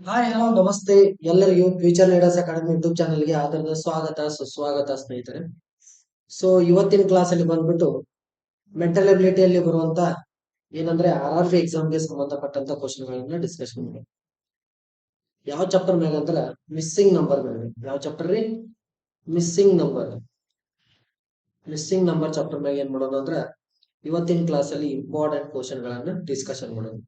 Hi hello ನಮಸ್ತೆ ಎಲ್ಲರಿಗೂ future leaders academy YouTube ಚಾನಲ್ಗೆ ಆದರದ ಸ್ವಾಗತ ಸುಸ್ವಾಗತ ಸ್ನೇಹಿತರೆ. ಸೊ ಇವತ್ತಿನ ಕ್ಲಾಸ್ ಅಲ್ಲಿ ಬಂದ್ಬಿಟ್ಟು ಮೆಂಟಲ್ ಎಬಿಲಿಟಿಯಲ್ಲಿ ಬರುವಂತ ಏನಂದ್ರೆ RRB ಎಕ್ಸಾಮ್ಗೆ ಸಂಬಂಧಪಟ್ಟಂತ ಕ್ವಶನ್ ಗಳನ್ನ ಡಿಸ್ಕಷನ್ ಮಾಡಿ. ಯಾವ ಚಾಪ್ಟರ್ ಮೇಲೆ ಅಂದ್ರೆ ಮಿಸ್ಸಿಂಗ್ ನಂಬರ್ ಮೇಲೆ. ಯಾವ ಚಾಪ್ಟರ್ ರೀ? Missing number. Missing number chapter ಮೇಲೆ ಏನ್ ಮಾಡೋದು ಅಂದ್ರೆ ಇವತ್ತಿನ ಕ್ಲಾಸ್ ಅಲ್ಲಿ ಇಂಪಾರ್ಟೆಂಟ್ ಕ್ವಶನ್ ಗಳನ್ನ ಡಿಸ್ಕಷನ್ ಮಾಡೋದು.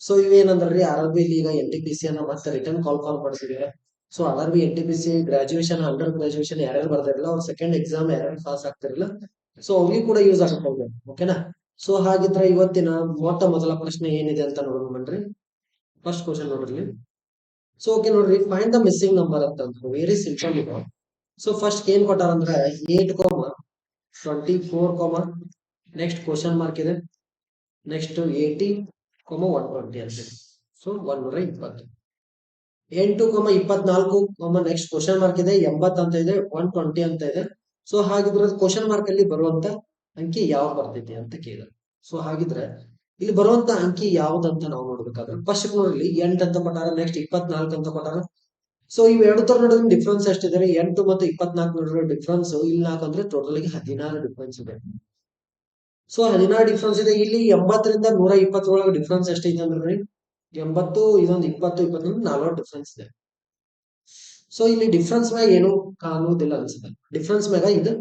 ಸೊ ಇವೇನಂದ್ರಿ RRB ಈಗ NTPC ಅನ್ನ ಮತ್ತೆ ರಿಟರ್ನ್ ಕಾಲ್ ಮಾಡ್ತಿದ್ದಾರೆ. So RRB NTPC graduation under graduation ಯಾರ್ಯಾರು ಬರ್ದಿರಲ್ಲ ಅವ್ರ ಸೆಕೆಂಡ್ ಎಕ್ಸಾಮ್ ಯಾರ್ಯಾರು ಪಾಸ್ ಆಗ್ತಿರಲ್ಲ ಸೊ ಅವ್ರಿಗೆ ಕೂಡ ಯೂಸ್ ಆಗಬಹುದು. ಓಕೆನಾ? ಸೊ ಹಾಗಿದ್ರೆ ಇವತ್ತಿನ ಮೊಟ್ಟ ಮೊದಲ ಪ್ರಶ್ನೆ ಏನಿದೆ ಅಂತ ನೋಡೋಣ ಬನ್ರಿ. ಫಸ್ಟ್ ಕ್ವಶನ್ ನೋಡ್ರಿ. ಸೊ ಓಕೆ ನೋಡ್ರಿ, ಫೈಂಡ್ ದ ಮಿಸ್ಸಿಂಗ್ ನಂಬರ್ ಅಂತ ವೆರಿ ಸಿಂಪಲ್ ಇದೆ. ಸೊ ಫಸ್ಟ್ ಏನ್ ಕೊಟ್ಟಾರಂದ್ರೆ 8,24, ನೆಕ್ಸ್ಟ್ ಕ್ವಶನ್ ಮಾರ್ಕ್ ಇದೆ, ನೆಕ್ಸ್ಟ್ 80, 120 ಅಂತ. ಸೊ 120. 8,24, ನೆಕ್ಸ್ಟ್ ಕ್ವಶನ್ ಮಾರ್ಕ್ ಇದೆ, 80 ಅಂತ ಇದೆ, 120 ಅಂತ ಇದೆ. ಸೊ ಹಾಗಿದ್ರೆ ಕ್ವಶನ್ ಮಾರ್ಕ್ ಅಲ್ಲಿ ಬರುವಂತ ಅಂಕಿ ಯಾವ ಬರ್ತೈತಿ ಅಂತ ಕೇಳಿದ್ರೆ, ಸೊ ಹಾಗಿದ್ರೆ ಇಲ್ಲಿ ಬರುವಂತ ಅಂಕಿ ಯಾವ್ದಂತ ನಾವು ನೋಡ್ಬೇಕಾದ್ರೆ ಫಸ್ಟ್ ನೋಡ್ಲಿ 8 ಅಂತ ಕೊಟ್ಟಾರ, ನೆಕ್ಸ್ಟ್ 24 ಅಂತ ಕೊಟ್ಟಾರ. ಸೊ ಇವೆರಡು ತರ ನಡುವಿನ ಡಿಫ್ರೆನ್ಸ್ ಎಷ್ಟಿದೆ? 8 ಮತ್ತು 24 ನಡುವಿನ ಡಿಫ್ರೆನ್ಸ್ ಇಲ್ಲಿ ನಾಲ್ಕಂದ್ರೆ ಟೋಟಲ್ ಆಗಿ 16 ಡಿಫ್ರೆನ್ಸ್ ಇದೆ. ಸೊ 16 ಡಿಫ್ರೆನ್ಸ್ ಇದೆ. ಇಲ್ಲಿ 80ರಿಂದ 120 ಒಳಗೆ ಡಿಫ್ರೆನ್ಸ್ ಎಷ್ಟೈತೆ ಅಂದ್ರೆ 80, ಇದೊಂದು 20, 21, 40 ಡಿಫ್ರೆನ್ಸ್ ಇದೆ. ಸೊ ಇಲ್ಲಿ ಡಿಫ್ರೆನ್ಸ್ ಮ್ಯಾಗ ಏನು ಕಾಣುವುದಿಲ್ಲ ಅನ್ಸುತ್ತೆ. ಡಿಫ್ರೆನ್ಸ್ ಮ್ಯಾಗ ಇದು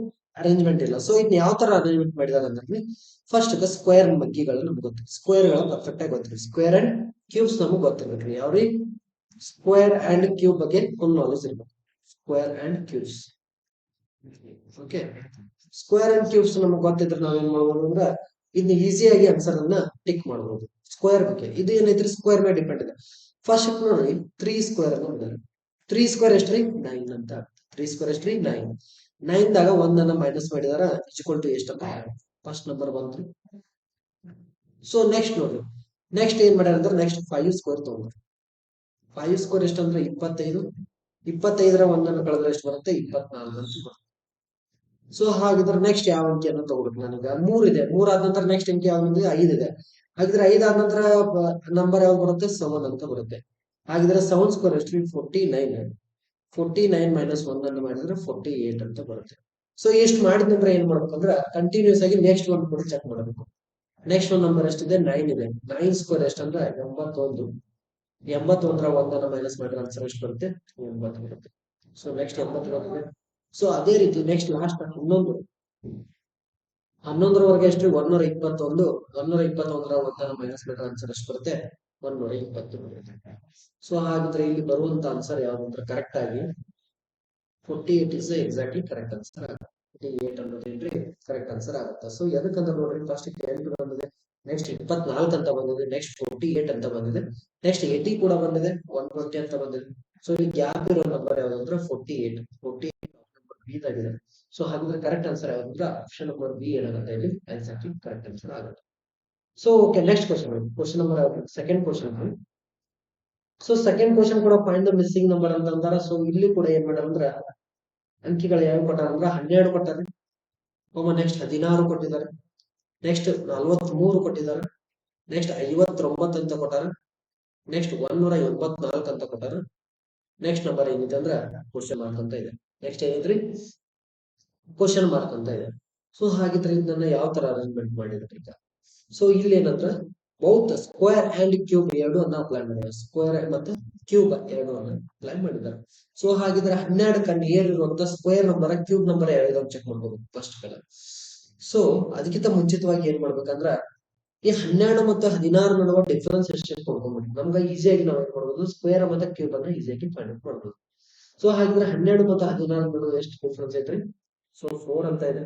ಅರೇಂಜ್ಮೆಂಟ್ ಇಲ್ಲ. ಸೊ ಇನ್ ಯಾವ ತರ ಅರೇಂಜ್ಮೆಂಟ್ ಮಾಡಿದಾರೆ ಅಂದ್ರೆ ಫಸ್ಟ್ ಸ್ಕ್ವೇರ್ ಮಗ್ಗಿಗಳು ನಮ್ಗೆ ಗೊತ್ತಿದೆ, ಸ್ಕ್ವೇರ್ ಗಳು ಪರ್ಫೆಕ್ಟ್ ಆಗಿ ಗೊತ್ತಿದೆ. ಸ್ಕ್ವೇರ್ ಅಂಡ್ ಕ್ಯೂಬ್ಸ್ ನಮಗ್ ಗೊತ್ತಿರ್ಬೇಕ್ರಿ. ಯಾವ್ರಿ? ಸ್ಕ್ವೇರ್ ಅಂಡ್ ಕ್ಯೂಬ್ ಬಗ್ಗೆ ಫುಲ್ ನಾಲೆಜ್ ಇರ್ಬೇಕು. Square and cubes. Okay, square and cubes ನಮಗ್ ಗೊತ್ತಿದ್ರೆ ನಾವೇನ್ ಮಾಡ್ಬೋದು ಅಂದ್ರೆ ಇದನ್ನ ಈಸಿಯಾಗಿ ಆನ್ಸರ್ ಅನ್ನ ಟಿಕ್ ಮಾಡಬಹುದು. ಸ್ಕ್ವೇರ್ ಬಗ್ಗೆ ಇದು ಏನೈತ್ರಿ? ಸ್ಕ್ವೇರ್ ಮೇಲೆ ಡಿಪೆಂಡ್ ಇದೆ. ಫಸ್ಟ್ ನೋಡ್ರಿ 3 ಸ್ಕ್ವೇರ್ ಅನ್ನು ನೋಡಿದ್ರೆ 3 ಸ್ಕ್ವೇರ್ ಎಷ್ಟ್ರಿ? 9 ಅಂತ. 3 ಸ್ಕ್ವೇರ್ ಎಷ್ಟ್ರಿ? 9. 9 ದಾಗ ಒಂದನ್ನ ಮೈನಸ್ ಮಾಡಿದಾರ ಈಕ್ವಲ್ ಟು ಎಷ್ಟಪ್ಪ? ಫಸ್ಟ್ ನಂಬರ್ ಬಂದ್ರಿ. ಸೊ ನೆಕ್ಸ್ಟ್ ನೋಡ್ರಿ, ನೆಕ್ಸ್ಟ್ ಏನ್ ಮಾಡ್ಯಾರ ಅಂದ್ರೆ ನೆಕ್ಸ್ಟ್ 5 ಸ್ಕ್ವೇರ್ ತಗೊಂಡ್ರಿ. 5 ಸ್ಕ್ವೇರ್ ಎಷ್ಟಂದ್ರೆ 25. 25ರ ಒಂದನ್ನು ಕಳೆದ್ರೆ ಎಷ್ಟು ಬರುತ್ತೆ? 24 ಅಂತ ಬರುತ್ತೆ. ಸೊ ಹಾಗಿದ್ರೆ ನೆಕ್ಸ್ಟ್ ಯಾವ ಅಂಕಿಯನ್ನು ತಗೋಬೇಕು? ನನಗೆ 3 ಇದೆ. 3 ಆದ ನಂತರ ನೆಕ್ಸ್ಟ್ ಅಂಕಿ ಯಾವ್ದು? 5 ಇದೆ. ಹಾಗಿದ್ರೆ 5 ಆದ ನಂತರ ನಂಬರ್ ಯಾವ್ದು ಬರುತ್ತೆ? 7 ಅಂತ ಬರುತ್ತೆ. ಹಾಗಿದ್ರೆ 7 ಸ್ಕ್ವೇರ್ ಎಷ್ಟು? 49. 49 ಮೈನಸ್ 1 ಅನ್ನು ಮಾಡಿದ್ರೆ 48 ಅಂತ ಬರುತ್ತೆ. ಸೊ ಎಷ್ಟು ಮಾಡಿದ್ರೆ ಏನ್ ಮಾಡ್ಬೇಕಂದ್ರೆ ಕಂಟಿನ್ಯೂಸ್ ಆಗಿ ನೆಕ್ಸ್ಟ್ ಒಂದು ಕೂಡ ಚೆಕ್ ಮಾಡಬೇಕು. ನೆಕ್ಸ್ಟ್ ಒಂದು ನಂಬರ್ ಎಷ್ಟಿದೆ? 9 ಇದೆ. 9 ಸ್ಕ್ವೇರ್ ಎಷ್ಟಂದ್ರೆ 81. 81ರ ಒಂದನ್ನು ಮೈನಸ್ ಮಾಡಿದ್ರೆ ಆನ್ಸರ್ ಎಷ್ಟು ಬರುತ್ತೆ? 9 ಬರುತ್ತೆ. ಸೊ ನೆಕ್ಸ್ಟ್ 80 ಬರುತ್ತೆ. ಸೊ ಅದೇ ರೀತಿ ನೆಕ್ಸ್ಟ್ ಲಾಸ್ಟ್ 11. 11ರವರೆಗೆ ಎಷ್ಟು? 121. 121ರ ಒಂದನ್ನು ಮೈನಸ್ ಮಾಡಿದ್ರೆ ಆನ್ಸರ್ ಎಷ್ಟು ಬರುತ್ತೆ? 120 ಬರುತ್ತೆ. ಸೊ ಹಾಗಿದ್ರೆ ಇಲ್ಲಿ ಬರುವಂತ ಆನ್ಸರ್ ಯಾವ್ದು ಅಂದ್ರೆ ಕರೆಕ್ಟ್ ಆಗಿ 48 ಇಸ್ ಎಕ್ಸಾಕ್ಟ್ಲಿ ಕರೆಕ್ಟ್ ಆನ್ಸರ್ ಆಗುತ್ತೆ. 48 ಅನ್ನೋದೇನ್ರಿ ಕರೆಕ್ಟ್ ಆನ್ಸರ್ ಆಗುತ್ತೆ. ಸೊ ಎದಕ್ಕಂತ ನೋಡ್ರಿ, ಫಸ್ಟ್ 8 ಬಂದಿದೆ, ನೆಕ್ಸ್ಟ್ 24 ಅಂತ ಬಂದಿದೆ, ನೆಕ್ಸ್ಟ್ 48 ಅಂತ ಬಂದಿದೆ, ನೆಕ್ಸ್ಟ್ 80 ಕೂಡ ಬಂದಿದೆ, 120 ಅಂತ ಬಂದಿದೆ. ಸೊ ಇಲ್ಲಿ ಗ್ಯಾಪ್ ಇರೋ ನಂಬರ್ ಯಾವ್ದು ಅಂದ್ರೆ 48. 48 ನಂಬರ್ ಬಿ ಆಗಿದೆ. ಸೊ ಹಾಗಿದ್ರೆ ಕರೆಕ್ಟ್ ಆನ್ಸರ್ ಯಾವ್ದು ಅಂದ್ರೆ ಆಪ್ಷನ್ ನಂಬರ್ ಬಿ ಏನಾಗುತ್ತೆ ಇಲ್ಲಿ ಎಕ್ಸಾಕ್ಟ್ಲಿ ಕರೆಕ್ಟ್ ಆನ್ಸರ್ ಆಗುತ್ತೆ. So okay, next question, question number second question. So second question ಕೂಡ ಫೈಂಡ್ ದ ಮಿಸ್ಸಿಂಗ್ ನಂಬರ್ ಅಂತ ಅಂದಾರ. ಸೊ ಇಲ್ಲಿ ಕೂಡ ಏನ್ ಮಾಡ್ಯಾರ ಅಂದ್ರ ಅಂಕಿಗಳು ಯಾವ ಕೊಟ್ಟಾರ ಅಂದ್ರೆ 12 ಕೊಟ್ಟಾರೆ, ನೆಕ್ಸ್ಟ್ 16 ಕೊಟ್ಟಿದ್ದಾರೆ, ನೆಕ್ಸ್ಟ್ 43 ಕೊಟ್ಟಿದ್ದಾರೆ, ನೆಕ್ಸ್ಟ್ 59 ಅಂತ ಕೊಟ್ಟಾರ, ನೆಕ್ಸ್ಟ್ 184 ಅಂತ ಕೊಟ್ಟಾರ, ನೆಕ್ಸ್ಟ್ ನಂಬರ್ ಏನಿದೆ ಅಂದ್ರೆ ಕ್ವಶನ್ ಮಾರ್ಕ್ ಅಂತ ಇದೆ. ನೆಕ್ಸ್ಟ್ ಏನಿದ್ರಿ? ಕ್ವಶನ್ ಮಾರ್ಕ್ ಅಂತ ಇದೆ. ಸೊ ಹಾಗಿದ್ರೆ ಇದನ್ನ ಯಾವ ತರ ಅರೇಂಜ್ಮೆಂಟ್ ಮಾಡಿದ್ರೆ ಈಗ? ಸೊ ಇಲ್ಲಿ ಏನಂದ್ರೆ ಬೌತ್ ಸ್ಕ್ವೇರ್ ಅಂಡ್ ಕ್ಯೂಬ್ ಎರಡು ಅನ್ನ ಅಪ್ಲೈ ಮಾಡಿದ್ದಾರೆ. ಸ್ಕ್ವೇರ್ ಮತ್ತೆ ಕ್ಯೂಬ್ ಎರಡು ಅನ್ನ ಅಪ್ಲೈ ಮಾಡಿದ್ದಾರೆ. ಸೊ ಹಾಗಿದ್ರೆ 12 ನಿಯರ್ ಇರುವಂತ ಸ್ಕ್ವೇರ್ ನಂಬರ್ ಕ್ಯೂಬ್ ನಂಬರ್ ಯಾವ್ದು ಅಂತ ಚೆಕ್ ಮಾಡ್ಬೋದು ಫಸ್ಟ್ ಕಲ. ಸೊ ಅದಕ್ಕಿಂತ ಮುಂಚಿತವಾಗಿ ಏನ್ ಮಾಡ್ಬೇಕಂದ್ರ ಈ 12 ಮತ್ತು 16 ನಡುವ ಡಿಫರೆನ್ಸ್ ಎಷ್ಟು ಕೊಡ್ಕೊಂಡ್ಬಿಡಿ. ನಮ್ಗೆ ಈಸಿಯಾಗಿ ನಾವು ಏನ್ ಮಾಡ್ಬೋದು? ಸ್ಕ್ವೇರ್ ಮತ್ತೆ ಕ್ಯೂಬ್ ಅನ್ನ ಈಸಿಯಾಗಿ ಫೈಂಡ್ ಔಟ್ ಮಾಡ್ಬೋದು. ಸೊ ಹಾಗಿದ್ರೆ 12 ಮತ್ತು 16 ನಡುವೆ ಎಷ್ಟು ಡಿಫರೆನ್ಸ್ ಐತ್ರಿ? ಸೊ 4 ಅಂತ ಇದೆ.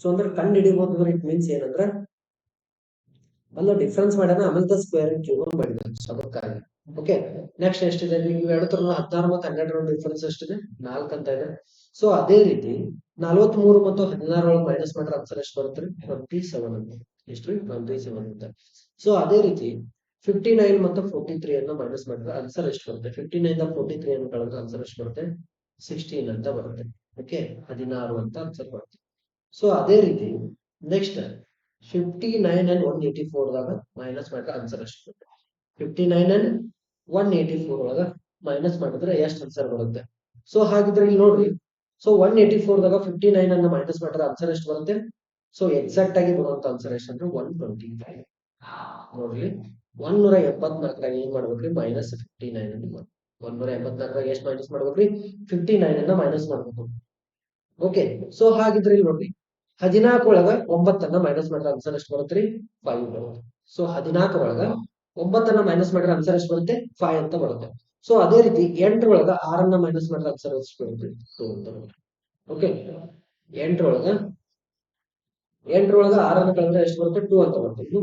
ಸೊ ಅಂದ್ರೆ ಕಂಡು ಹಿಡಿಬಹುದು. ಇಟ್ ಮೀನ್ಸ್ ಏನಂದ್ರೆ ಅಲ್ಲ ಡಿಫ್ರೆನ್ಸ್ ಮಾಡ್ಯಾನ, ಆಮೇಲೆ ಸ್ಕ್ವೇರ್ ಕ್ಯೂಬ್ ಮಾಡಿದಾರೆ. ಸೊ ಅದಕ್ಕಾಗಿ ಓಕೆ. ನೆಕ್ಸ್ಟ್ ಎಷ್ಟಿದೆ? ನೀವು ಎರಡು ತರ 16 ಮತ್ತು 12 ಡಿಫ್ರೆನ್ಸ್ ಎಷ್ಟಿದೆ? 4 ಅಂತ ಇದೆ. ಸೊ ಅದೇ ರೀತಿ 43 ಮತ್ತು 16 ಒಳಗೆ ಮೈನಸ್ ಮಾಡಿದ್ರೆ ಆನ್ಸರ್ ಎಷ್ಟು ಬರುತ್ತೆ? 27 ಅಂತ. ಎಷ್ಟು? 27 ಅಂತ. ಸೊ ಅದೇ ರೀತಿ 59 ಮತ್ತು 43 ಅನ್ನು ಮೈನಸ್ ಮಾಡಿದ್ರೆ ಆನ್ಸರ್ ಎಷ್ಟು ಬರುತ್ತೆ? 59 ಇಂದ 43 ಅನ್ನು ಕಳೆದ್ರೆ ಆನ್ಸರ್ ಎಷ್ಟು ಬರುತ್ತೆ? 16 ಅಂತ ಬರುತ್ತೆ. ಓಕೆ, 16 ಅಂತ ಆನ್ಸರ್ ಬರುತ್ತೆ. ಸೊ ಅದೇ ರೀತಿ ನೆಕ್ಸ್ಟ್ 59 and 184 ದಾಗ ಮೈನಸ್ ಮಾಡಿದ್ರೆ ಆನ್ಸರ್ ಎಷ್ಟು ಬರುತ್ತೆ? 59 and 184 ಒಳಗ ಮೈನಸ್ ಮಾಡಿದ್ರೆ ಎಷ್ಟು ಆನ್ಸರ್ ಬರುತ್ತೆ? ಸೊ ಹಾಗಿದ್ರೆ ಇಲ್ಲಿ ನೋಡ್ರಿ, ಸೊ 184 ದಾಗ 59 ಅನ್ನ ಮೈನಸ್ ಮಾಡಿದ್ರೆ ಆನ್ಸರ್ ಎಷ್ಟು ಬರುತ್ತೆ? ಸೊ ಎಕ್ಸಾಕ್ಟ್ ಆಗಿ ಬರುವಂತ ಆನ್ಸರ್ ಎಷ್ಟು ಅಂದ್ರೆ 125. ನೋಡ್ರಿ, 174ರಾಗ ಏನ್ ಮಾಡ್ಬೇಕ್ರಿ? ಮೈನಸ್ 59 ಅನ್ನು 184ರಾಗ ಎಷ್ಟು ಮೈನಸ್ ಮಾಡ್ಬೇಕ್ರಿ? 59 ಅನ್ನ ಮೈನಸ್ ಮಾಡ್ಬೇಕು. ಓಕೆ, ಸೊ ಹಾಗಿದ್ರೆ ಇಲ್ಲಿ ನೋಡ್ರಿ, 14 ಒಳಗ 9ಅನ್ನ ಮೈನಸ್ ಮಾಡಿದ್ರೆ ಆನ್ಸರ್ ಎಷ್ಟು ಬರುತ್ತೆ? 5 ಬರುತ್ತೆ. ಸೊ 14 ಒಳಗ 9ಅನ್ನ ಮೈನಸ್ ಮಾಡಿದ್ರೆ ಆನ್ಸರ್ ಎಷ್ಟು ಬರುತ್ತೆ? 5 ಅಂತ ಬರುತ್ತೆ. ಸೊ ಅದೇ ರೀತಿ 8 ಒಳಗ 6ಅನ್ನ ಮೈನಸ್ ಮಾಡಿದ್ರೆ ಆನ್ಸರ್ ಎಷ್ಟು ಬರುತ್ತೆ? 2 ಅಂತ ಬರುತ್ತೆ. ಓಕೆ, 8 ಒಳಗ 6ಅನ್ನ ಕಳೆದ್ರೆ ಎಷ್ಟು ಬರುತ್ತೆ? 2 ಅಂತ ಬರುತ್ತೆ. ಇದು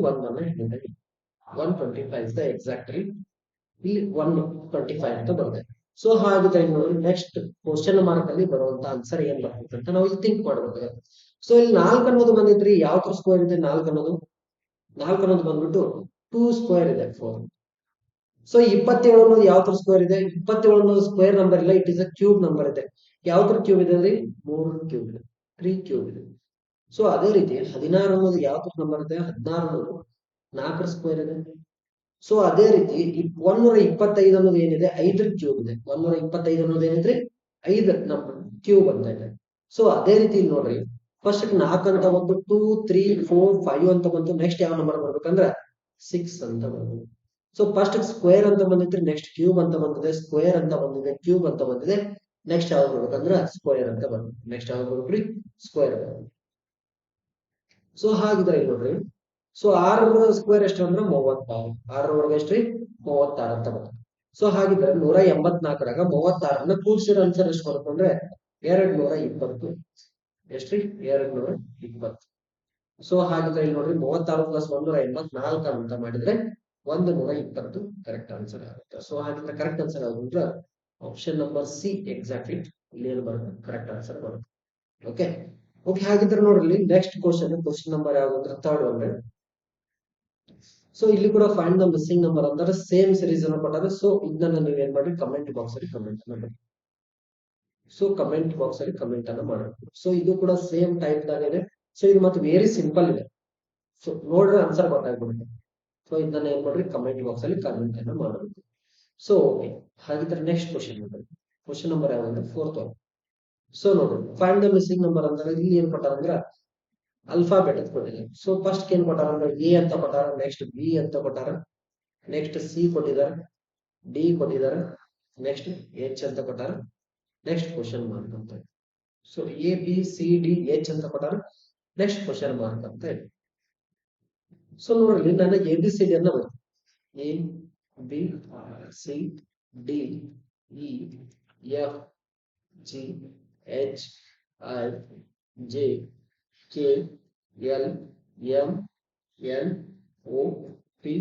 125 ಇಸ್ ದ ಎಕ್ಸಾಕ್ಟ್ ಇಲ್ಲಿ 125 ಅಂತ ಬರುತ್ತೆ. ಸೊ ಹಾಗಿದ್ರೆ ನೋಡಿ, ನೆಕ್ಸ್ಟ್ ಕ್ವಶನ್ ಮಾರ್ಕ್ ಅಲ್ಲಿ ಬರುವಂತ ಆನ್ಸರ್ ಏನ್ ಬರುತ್ತೆ ಅಂತ ನಾವು ಇಲ್ಲಿ ಥಿಂಕ್ ಮಾಡ್ಬೇಕಾಗುತ್ತೆ. ಸೊ ಇಲ್ಲಿ 4 ಅನ್ನೋದು ಬಂದಿದ್ರಿ, ಯಾವ ತರ ಸ್ಕ್ವೇರ್ ಇದೆ 4 ಅನ್ನೋದು? 4 ಅನ್ನೋದು ಬಂದ್ಬಿಟ್ಟು 2 ಸ್ಕ್ವೇರ್ ಇದೆ 4. ಸೊ 27 ಅನ್ನೋದು ಯಾವ ತರ ಸ್ಕ್ವೇರ್ ಇದೆ? 27 ಅನ್ನೋದು ಸ್ಕ್ವೇರ್ ನಂಬರ್ ಇಲ್ಲ, it is a cube number ಇದೆ. ಯಾವ ತರ ಕ್ಯೂಬ್ ಇದೆ ಅಂದ್ರೆ 3 ಕ್ಯೂಬ್ ಇದೆ, 3 ಕ್ಯೂಬ್ ಇದೆ. ಸೊ ಅದೇ ರೀತಿ 16 ಅನ್ನೋದು ಯಾವ ತರ ನಂಬರ್ ಇದೆ? 16 ಅನ್ನೋದು 4 ಸ್ಕ್ವೇರ್ ಇದೆ. ಸೊ ಅದೇ ರೀತಿ 125 ಅನ್ನೋದು ಏನಿದೆ? 5 ಕ್ಯೂಬ್ ಇದೆ. 125 ಅನ್ನೋದು ಏನಿದ್ರೆ 5 ನಂಬರ್ ಕ್ಯೂಬ್ ಅಂತ ಇದೆ. ಸೊ ಅದೇ ರೀತಿ ಇಲ್ಲಿ ನೋಡ್ರಿ, ಫಸ್ಟ್ 4 ಅಂತ ಬಂದು 2 3 4 5 ಅಂತ ಬಂತು. ನೆಕ್ಸ್ಟ್ ಯಾವ ನಂಬರ್ ಬರ್ಬೇಕಂದ್ರೆ 6 ಅಂತ ಬರ್ಬೇಕು. ಸೊ ಫಸ್ಟ್ ಸ್ಕ್ವೇರ್ ಅಂತ ಬಂದಿದ್ರೆ, ನೆಕ್ಸ್ಟ್ ಕ್ಯೂಬ್ ಅಂತ ಬಂದಿದೆ, ಸ್ಕ್ವೇರ್ ಅಂತ ಬಂದಿದೆ, ಕ್ಯೂಬ್ ಅಂತ ಬಂದಿದೆ. ನೆಕ್ಸ್ಟ್ ಯಾವ್ದು ಬರ್ಬೇಕಂದ್ರೆ ಸ್ಕ್ವೇರ್ ಅಂತ ಬಂದಿದೆ. ನೆಕ್ಸ್ಟ್ ಯಾವ್ದು ಬರ್ಬೇಕ್ರಿ? ಸ್ಕ್ವೇರ್. ಸೊ ಹಾಗಿದ್ರೆ ಇಲ್ಲಿ ನೋಡ್ರಿ, ಸೊ 6 ಸ್ಕ್ವೇರ್ ಎಷ್ಟು ಅಂದ್ರೆ 36. 6 ವರ್ಗ ಎಷ್ಟ್ರಿ? 36 ಅಂತ ಬರುತ್ತೆ. ಸೊ ಹಾಗಿದ್ರೆ 184ರಾಗ 36ಅನ್ನ ಕೂಡಿಸಿರೋ ಆನ್ಸರ್ ಎಷ್ಟು ಬರುತ್ತೆ ಅಂದ್ರೆ 220. ಎಷ್ಟ್ರಿ? 220. ಸೊ ಹಾಗಿದ್ರೆ ಇಲ್ಲಿ ನೋಡ್ರಿ, 36 ಪ್ಲಸ್ 184 ಅಂತ ಮಾಡಿದ್ರೆ 120 ಕರೆಕ್ಟ್ ಆನ್ಸರ್ ಆಗುತ್ತೆ. ಸೊ ಹಾಗಿದ್ರೆ ಕರೆಕ್ಟ್ ಆನ್ಸರ್ ಆಗುತ್ತೆ ಆಪ್ಷನ್ ನಂಬರ್ ಸಿ ಎಕ್ಸಾಕ್ಟ್ಲಿ ಇಲ್ಲಿ ಏನು ಬರುತ್ತೆ? ಕರೆಕ್ಟ್ ಆನ್ಸರ್ ಬರುತ್ತೆ. ಓಕೆ ಓಕೆ, ಹಾಗಿದ್ರೆ ನೋಡ್ರಿ, ನೆಕ್ಸ್ಟ್ ಕ್ವಶನ್ ನಂಬರ್ ಯಾವ್ದು ಅಂದ್ರೆ ಥರ್ಡ್ ಒನ್. ಸೊ ಇಲ್ಲಿ ಕೂಡ ಫೈಂಡ್ ದ ಮಿಸ್ಸಿಂಗ್ ನಂಬರ್ ಅಂದ್ರೆ ಸೇಮ್ ಸೀರೀಸ್ ಅನ್ನು ಕೊಟ್ಟಾರೆ. ಸೊ ಇದನ್ನ ನೀವು ಏನ್ ಮಾಡಿ, ಕಮೆಂಟ್ ಬಾಕ್ಸ್ ಅಲ್ಲಿ ಕಮೆಂಟ್ ಮಾಡಿ. ಸೊ ಕಮೆಂಟ್ ಬಾಕ್ಸ್ ಅಲ್ಲಿ ಕಮೆಂಟ್ ಅನ್ನ ಮಾಡಬೇಕು. ಸೊ ಇದು ಕೂಡ ಸೇಮ್ ಟೈಪ್ ದಾಗ ಇದೆ. ಸೊ ಇದು ಮತ್ತೆ ವೆರಿ ಸಿಂಪಲ್ ಇದೆ. ಸೊ ನೋಡ್ರೆ ಆನ್ಸರ್ ಗೊತ್ತಾಗ್ಬಿಡುತ್ತೆ. ಸೊ ಇದನ್ನ ಏನ್ ಮಾಡ್ರಿ, ಕಮೆಂಟ್ ಬಾಕ್ಸ್ ಅಲ್ಲಿ ಕಮೆಂಟ್ ಅನ್ನ ಮಾಡಬೇಕು. ಸೊ ಹಾಗಿದ್ರೆ ನೆಕ್ಸ್ಟ್ ಕ್ವಶನ್ ನಂಬರ್ ಯಾವ್ದಂದ್ರೆ ಫೋರ್ತ್ ಒನ್. ಸೊ ನೋಡ್ರಿ, ಫೈಂಡ್ ದ ಮಿಸ್ಸಿಂಗ್ ನಂಬರ್ ಅಂದ್ರೆ ಇಲ್ಲಿ ಏನ್ ಕೊಟ್ಟಾರ ಅಂದ್ರೆ ಅಲ್ಫಾಬೆಟ್ ಕೊಟ್ಟಿದ್ದಾರೆ. ಸೊ ಫಸ್ಟ್ ಏನ್ ಕೊಟ್ಟಾರ ಅಂದ್ರೆ ಎ ಅಂತ ಕೊಟ್ಟಾರ, ನೆಕ್ಸ್ಟ್ ಬಿ ಅಂತ ಕೊಟ್ಟಾರ, ನೆಕ್ಸ್ಟ್ ಸಿ ಕೊಟ್ಟಿದ್ದಾರೆ, ಡಿ ಕೊಟ್ಟಿದ್ದಾರೆ, ನೆಕ್ಸ್ಟ್ ಎಚ್ ಅಂತ ಕೊಟ್ಟಾರ, ನೆಕ್ಸ್ಟ್ ಕ್ವಶನ್ ಮಾರ್ಕ್ ಅಂತ. So A B C D H ಅಂತ ಕೊಟ್ಟಾರ, ನೆಕ್ಸ್ಟ್ ಕ್ವಶನ್ ಮಾರ್ಕ್ ಅಂತ ಹೇಳಿ. ಸೊ ನೋಡ್ರಿ, ನಾನು ಎ ಬಿ ಸಿ ಡಿ ಅನ್ನ ಬರ್ತೀನಿ. A B C D E F G H I J K L M N O P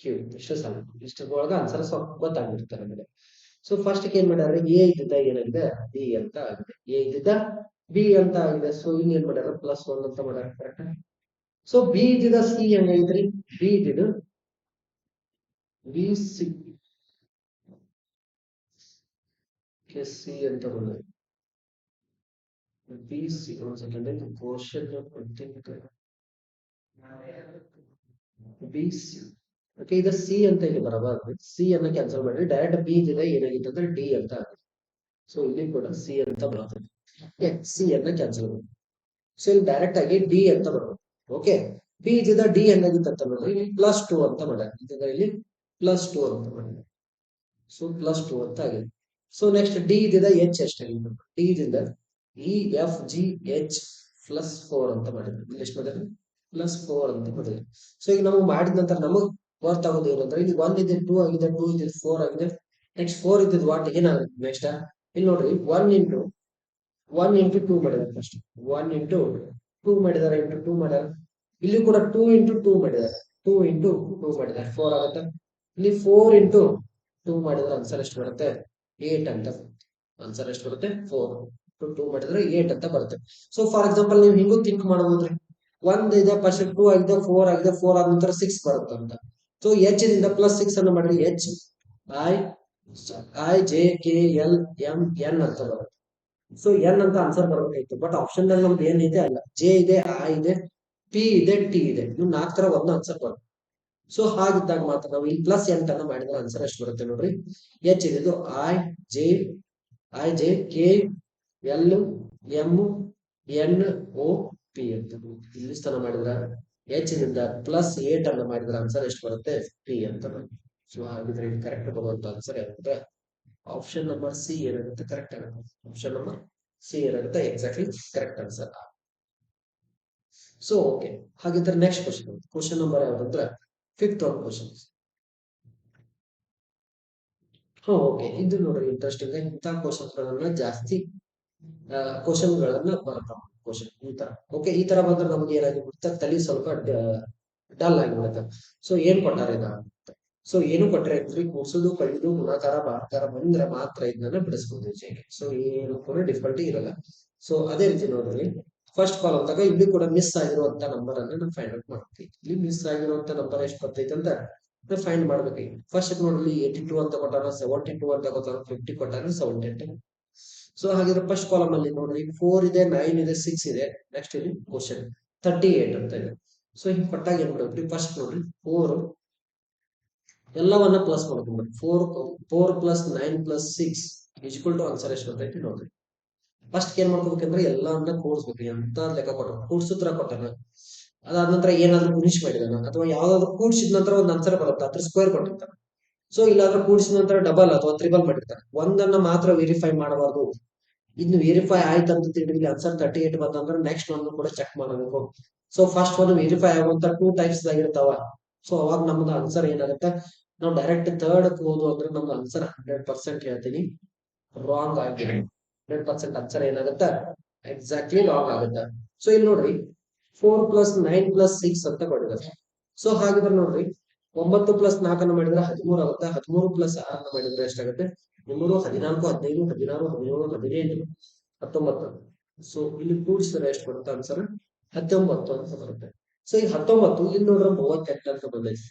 Q. ಇಷ್ಟು ಸಲ ಇಷ್ಟೊಳಗ ಆನ್ಸರ್ ಸ್ವಲ್ಪ ಗೊತ್ತಾಗ್ಬಿಡ್ತಾರೆ ನಮಗೆ. ಸೊ ಫಸ್ಟ್ ಏನ್ ಮಾಡ್ಯಾರ, ಎ ಇದ್ದಿದ್ದ ಏನಾಗಿದೆ ಬಿ ಅಂತ ಆಗಿದೆ, ಎ ಇದ್ದಿದ್ದ ಬಿ ಅಂತ ಆಗಿದೆ. ಸೊ ಇಲ್ಲಿ ಏನ್ ಮಾಡ್ಯಾರ +1 ಅಂತ ಮಾಡ್ಯಾರ. ಕರೆಕ್ಟ್. ಸೊ ಬಿ ಇದ್ದಿದ್ದ ಸಿ ಹೆಂಗೈತ್ರಿ? ಬಿ ಇದ್ದಿದ್ದು ಬಿ ಸಿ ಸಿ ಅಂತ ಬಂದ ಬಿ ಸಿ. ಒಂದ್ second, question B C. Okay, ಇದು ಸಿ ಅಂತ ಇಲ್ಲಿ ಬರಬಾರ್ದು. ಸಿ ಅನ್ನ ಕ್ಯಾನ್ಸಲ್ ಮಾಡಿ ಡೈರೆಕ್ಟ್ ಬಿ ಇದ್ದಿದೆ ಏನಾಗಿತ್ತು ಅಂದ್ರೆ ಡಿ ಅಂತ ಆಗಿದೆ. ಸೊ ಇಲ್ಲಿ ಕೂಡ ಸಿ ಅಂತ ಬರ್ತದೆ. ಸಿ ಅನ್ನ ಕ್ಯಾನ್ಸಲ್ ಮಾಡಿ. ಸೊ ಇಲ್ಲಿ ಡೈರೆಕ್ಟ್ ಆಗಿ ಡಿ ಅಂತ ಬರೋದು. ಓಕೆ, ಬಿ ಇದ್ದಿದ್ದ ಡಿ ಏನಾಗಿತ್ತು ಅಂತ ನೋಡ್ರಿ, +2 ಅಂತ ಮಾಡ್ಯಾರ. ಇಲ್ಲಿ +2 ಅಂತ ಮಾಡಿದೆ. ಸೊ +2 ಅಂತ ಆಗಿದೆ. ಸೊ ನೆಕ್ಸ್ಟ್ ಡಿ ಇದ್ದಿದ್ದ ಎಚ್ ಎಷ್ಟಾಗಿದೆ? ಡಿ ಇದ್ದಿದ್ದ ಇ ಎಫ್ ಜಿ ಎಚ್ +4 ಅಂತ ಮಾಡಿದ್ರು. ಇಲ್ಲಿ ಎಷ್ಟು ಮಾಡಿದ್ರೆ +4 ಅಂತ ಮಾಡಿದ್ರು. ಸೊ ಈಗ ನಾವು ಮಾಡಿದ ನಂತರ ನಮಗ್ ಗೊತ್ತಾಗೋದು ಏನಂದ್ರೆ, ಇಲ್ಲಿ 1 ಇದ್ದಿದ್ದು 2 ಆಗಿದೆ, 2 ಇದ್ದಿದ್ದು 4 ಆಗಿದೆ, ನೆಕ್ಸ್ಟ್ 4 ಇದ್ದಿದ್ದು ವಾಟ್ ಏನಾಗುತ್ತೆ ನೆಕ್ಸ್ಟ್? ಇಲ್ಲಿ ನೋಡ್ರಿ, 1 ಇಂಟು 2 ಮಾಡಿದಾರೆ. ಫಸ್ಟ್ 1 ಇಂಟು 2 ಮಾಡಿದಾರೆ, ಇಂಟು 2 ಮಾಡ್ಯಾರ. ಇಲ್ಲಿ ಕೂಡ 2 ಇಂಟು 2 ಮಾಡಿದಾರೆ, 2 ಇಂಟು 2 ಮಾಡಿದಾರೆ, 4 ಆಗುತ್ತೆ. ಇಲ್ಲಿ 4 ಇಂಟು 2 ಮಾಡಿದ್ರೆ ಆನ್ಸರ್ ಎಷ್ಟು ಬರುತ್ತೆ? 8 ಅಂತ. ಆನ್ಸರ್ ಎಷ್ಟು ಬರುತ್ತೆ? 4 ಇಂಟು 2 ಮಾಡಿದ್ರೆ 8 ಅಂತ ಬರುತ್ತೆ. ಸೊ ಫಾರ್ ಎಕ್ಸಾಂಪಲ್ ನೀವು ಹಿಂಗೂ ಥಿಂಕ್ ಮಾಡಬಹುದ್ರಿ, 1 ಇದೆ, ಫಸ್ಟ್ 2 ಆಗಿದೆ, 4 ಆಗಿದೆ, 4 ಆದ ನಂತರ 6 ಬರುತ್ತೆ ಅಂತ. ಸೊ ಎಚ್ ದಿಂದ +6 ಅನ್ನು ಮಾಡಿದ್ರೆ H I I J K L M N ಅಂತ ಬರುತ್ತೆ. ಸೊ ಎನ್ ಅಂತ ಆನ್ಸರ್ ಬರಬೇಕಾಯ್ತು, ಬಟ್ ಆಪ್ಷನ್ ನಲ್ಲಿ ನಮ್ದು ಏನಿದೆ ಅಲ್ಲ, ಜೆ ಇದೆ, ಐ ಇದೆ, ಪಿ ಇದೆ, ಟಿ ಇದೆ. ಇನ್ನು 4 ತರ ಒಂದು ಆನ್ಸರ್ ಬರುತ್ತೆ. ಸೊ ಹಾಗಿದ್ದಾಗ ಮಾತ್ರ ನಾವು ಇಲ್ಲಿ ಪ್ಲಸ್ 8 ಅನ್ನ ಮಾಡಿದ್ರೆ ಆನ್ಸರ್ ಎಷ್ಟು ಬರುತ್ತೆ ನೋಡ್ರಿ. ಎಚ್ ಇದು J K L M N O P ಅಂತ ಇಲ್ಲಿ ಸ್ಥಾನ ಮಾಡಿದ್ರ ಎಚ್ ನಿಂದ ಪ್ಲಸ್ 8 ಅನ್ನ ಮಾಡಿದ್ರೆ ಆನ್ಸರ್ ಎಷ್ಟು ಬರುತ್ತೆ ಪಿ ಅಂತ. ಸೊ ಹಾಗಿದ್ರೆ ಇದು ಕರೆಕ್ಟ್ ಬರುವಂತ ಆನ್ಸರ್ ಯಾವಂದ್ರೆ ಆಪ್ಷನ್ ನಂಬರ್ ಸಿ ಏನಾಗುತ್ತೆ ಕರೆಕ್ಟ್ ಆಗುತ್ತೆ. ಆಪ್ಷನ್ ನಂಬರ್ ಸಿ ಏನಾಗುತ್ತೆ exactly correct answer. So okay, ಹಾಗಿದ್ರೆ ನೆಕ್ಸ್ಟ್ ಕ್ವಶನ್ ನಂಬರ್ ಯಾವ್ದಂದ್ರೆ ಫಿಫ್ತ್ ಒನ್ ಕ್ವಶನ್. ಓಕೆ, ಇದು ನೋಡ್ರಿ ಇಂಟ್ರೆಸ್ಟಿಂಗ್. ಇಂತಹ ಕ್ವಶನ್ಸ್ ಗಳನ್ನ ಜಾಸ್ತಿ ಕ್ವಶನ್ ಗಳನ್ನ ಬರ್ತಾವ ಕ್ವಶನ್ ಈ ತರ. ಓಕೆ, ಈ ತರ ಬಂದ್ರೆ ನಮ್ಗೆ ಏನಾಗಿಬಿಡುತ್ತೆ ತಲೆ ಸ್ವಲ್ಪ ಡಲ್ ಆಗಿಬಿಡುತ್ತೆ. ಸೊ ಏನ್ ಕೊಟ್ಟಾರ ಇದ ಅಂತ. ಸೊ ಏನು ಕೊಟ್ಟರೆ ಕೂಡ್ಸುದು ಕಳೆದು ಗುಣಾಕಾರ ಭಾಗಾಕಾರ ಬಂದ್ರೆ ಮಾತ್ರ ಇದನ್ನ ಬಿಡಿಸ್ಬೋದು ಈಚೆಗೆ. ಸೊ ಏನು ಕೂಡ ಡಿಫಿಕಲ್ಟಿ ಇರಲ್ಲ. ಸೊ ಅದೇ ರೀತಿ ನೋಡ್ರಿ ಫಸ್ಟ್ ಕಾಲಮ್ ದಾಗ ಇಲ್ಲಿ ಕೂಡ ಮಿಸ್ ಆಗಿರುವಂತ ನಂಬರ್ ಅನ್ನ ನಾವು ಫೈಂಡ್ ಔಟ್ ಮಾಡ್ತೀವಿ. ಇಲ್ಲಿ ಮಿಸ್ ಆಗಿರುವಂತ ನಂಬರ್ ಎಷ್ಟು ಬರ್ತೈತೆ ಅಂತ ನಾವು ಫೈಂಡ್ ಮಾಡ್ಬೇಕು. ಫಸ್ಟ್ ನೋಡ್ರಿ 82 ಅಂತ ಕೊಟ್ಟಾರ, 72 ಅಂತ ಕೊಟ್ಟಾರ, 50 ಕೊಟ್ಟಾರ, 78. ಸೊ ಹಾಗಿದ್ರೆ ಫಸ್ಟ್ ಕಾಲಮ್ ಅಲ್ಲಿ ನೋಡ್ರಿ 4 ಇದೆ, 9 ಇದೆ, 6 ಇದೆ. ನೆಕ್ಸ್ಟ್ ಇಲ್ಲಿ ಕ್ವಶನ್ 38 ಅಂತ ಇದೆ. ಸೊ ಹಿಂಗ್ ಕೊಟ್ಟಾಗ ಏನ್ ಮಾಡ್ಬೇಕ್ರಿ, ಫಸ್ಟ್ ನೋಡ್ರಿ 4 ಎಲ್ಲವನ್ನ ಪ್ಲಸ್ ಮಾಡ್ಕೊಂಡ್ರಿ. 4 plus 9 plus 6 equal to answer ಎಷ್ಟು ಬರ್ತೈತಿ ನೋಡ್ರಿ. ಫಸ್ಟ್ ಏನ್ ಮಾಡ್ಕೋಬೇಕಂದ್ರೆ ಎಲ್ಲವನ್ನ ಕೂಡಿಸ್ಬೇಕು. ಎಂತ ಲೆಕ್ಕ ಕೊಟ್ಟ ಕೂಡ್ಸುತ್ರ ಕೊಟ್ಟಾನ, ಅದಾದ ನಂತರ ಏನಾದ್ರೂ ಗುಣಿಸ್ ಮಾಡಿದಾನ ಅಥವಾ ಯಾವ್ದಾದ್ರು ಕೂಡ್ಸಿದ ನಂತರ ಒಂದು ಆನ್ಸರ್ ಬರುತ್ತೆ ಅದ್ರ ಸ್ಕ್ವೇರ್ ಕೊಟ್ಟಿರ್ತಾನೆ. ಸೊ ಇಲ್ಲಾದ್ರೂ ಕೂಡಿಸಿದ ನಂತರ ಡಬಲ್ ಅಥವಾ ತ್ರಿಬಲ್ ಮಾಡಿರ್ತಾನೆ. ಒಂದನ್ನ ಮಾತ್ರ ವೆರಿಫೈ ಮಾಡಬಾರ್ದು. ಇನ್ನು ವೆರಿಫೈ ಆಯ್ತು ಅಂತ ತಿಳಿದ್ರಿ ಆನ್ಸರ್ 38 ಬಂತಂದ್ರೆ ನೆಕ್ಸ್ಟ್ ಒಂದು ಕೂಡ ಚೆಕ್ ಮಾಡಬೇಕು. ಸೊ ಫಸ್ಟ್ ಒಂದು ವೆರಿಫೈ ಆಗುವಂತ 2 ಟೈಪ್ಸ್ ಆಗಿರ್ತಾವ. ಸೊ ಅವಾಗ ನಮ್ದು ಆನ್ಸರ್ ಏನಾಗುತ್ತೆ, ನಾವು ಡೈರೆಕ್ಟ್ ಥರ್ಡ್ ಹೋದು ಅಂದ್ರೆ ನಮ್ದು ಆನ್ಸರ್ 100% ಹೇಳ್ತೀನಿ ರಾಂಗ್ ಆಗಿದೆ. 100% ಆನ್ಸರ್ ಏನಾಗುತ್ತೆ ಎಕ್ಸಾಕ್ಟ್ಲಿ ರಾಂಗ್ ಆಗುತ್ತೆ. ಸೊ ಇಲ್ಲಿ ನೋಡ್ರಿ 4 ಪ್ಲಸ್ 9 ಪ್ಲಸ್ 6 ಅಂತ ಕೊಟ್ಟಿದ್ದಾರೆ. ಸೊ ಹಾಗಿದ್ರೆ ನೋಡ್ರಿ 9 ಪ್ಲಸ್ 4 ಅನ್ನು ಮಾಡಿದ್ರೆ 13 ಆಗುತ್ತೆ. 13 ಪ್ಲಸ್ 6 ಅನ್ನು ಮಾಡಿದ್ರೆ ಎಷ್ಟಾಗುತ್ತೆ 3, 14, 15, 16, 17, 18, 19. ಸೊ ಇಲ್ಲಿ ಕೂಡಿಸಿದ್ರೆ ಎಷ್ಟು ಬರುತ್ತೆ ಆನ್ಸರ್ 19 ಅಂತ ಬರುತ್ತೆ. ಸೊ ಈ 19 ಇಲ್ಲಿ ನೋಡ್ರೆ 38 ಅಂತ ಬಂದೈತಿ.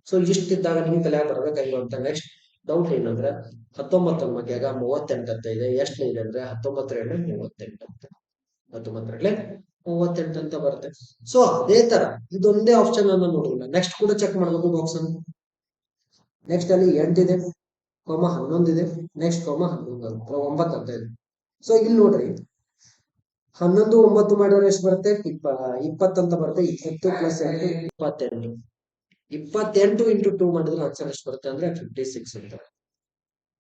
ಸೊ ಇಷ್ಟಿದ್ದಾಗ ನಿಮ್ಗೆ ತಲೆ ಬರ್ಬೇಕಾಗಿರುವಂತ ನೆಕ್ಸ್ಟ್ ಡೌಟ್ ಏನಂದ್ರೆ 19 ಮಗ್ಯಾಗ 38 ಅಂತ ಇದೆ. ಎಷ್ಟು ಇದೆ ಅಂದ್ರೆ 19 38 ಅಂತ 19 38 ಅಂತ ಬರುತ್ತೆ. ಸೊ ಅದೇ ತರ ಇದೊಂದೇ ಆಪ್ಷನ್ ಅನ್ನ ನೋಡಿಲ್ಲ, ನೆಕ್ಸ್ಟ್ ಕೂಡ ಚೆಕ್ ಮಾಡ್ಬೇಕು ಬಾಕ್ಸ್ ಅನ್ನು. ನೆಕ್ಸ್ಟ್ ಅಲ್ಲಿ 8 ಇದೆ, 11 ಇದೆ, ನೆಕ್ಸ್ಟ್ 11 9 ಅಂತ ಇದೆ. ಸೊ ಇಲ್ಲಿ ನೋಡ್ರಿ 11 9 ಮಾಡಿದ್ರೆ ಎಷ್ಟು ಬರುತ್ತೆ 20 ಅಂತ ಬರುತ್ತೆ. 20 ಪ್ಲಸ್ 8 28. 28 ಇಂಟು 2 ಮಾಡಿದ್ರೆ ಆನ್ಸರ್ ಎಷ್ಟು ಬರುತ್ತೆ ಅಂದ್ರೆ 56 ಅಂತ.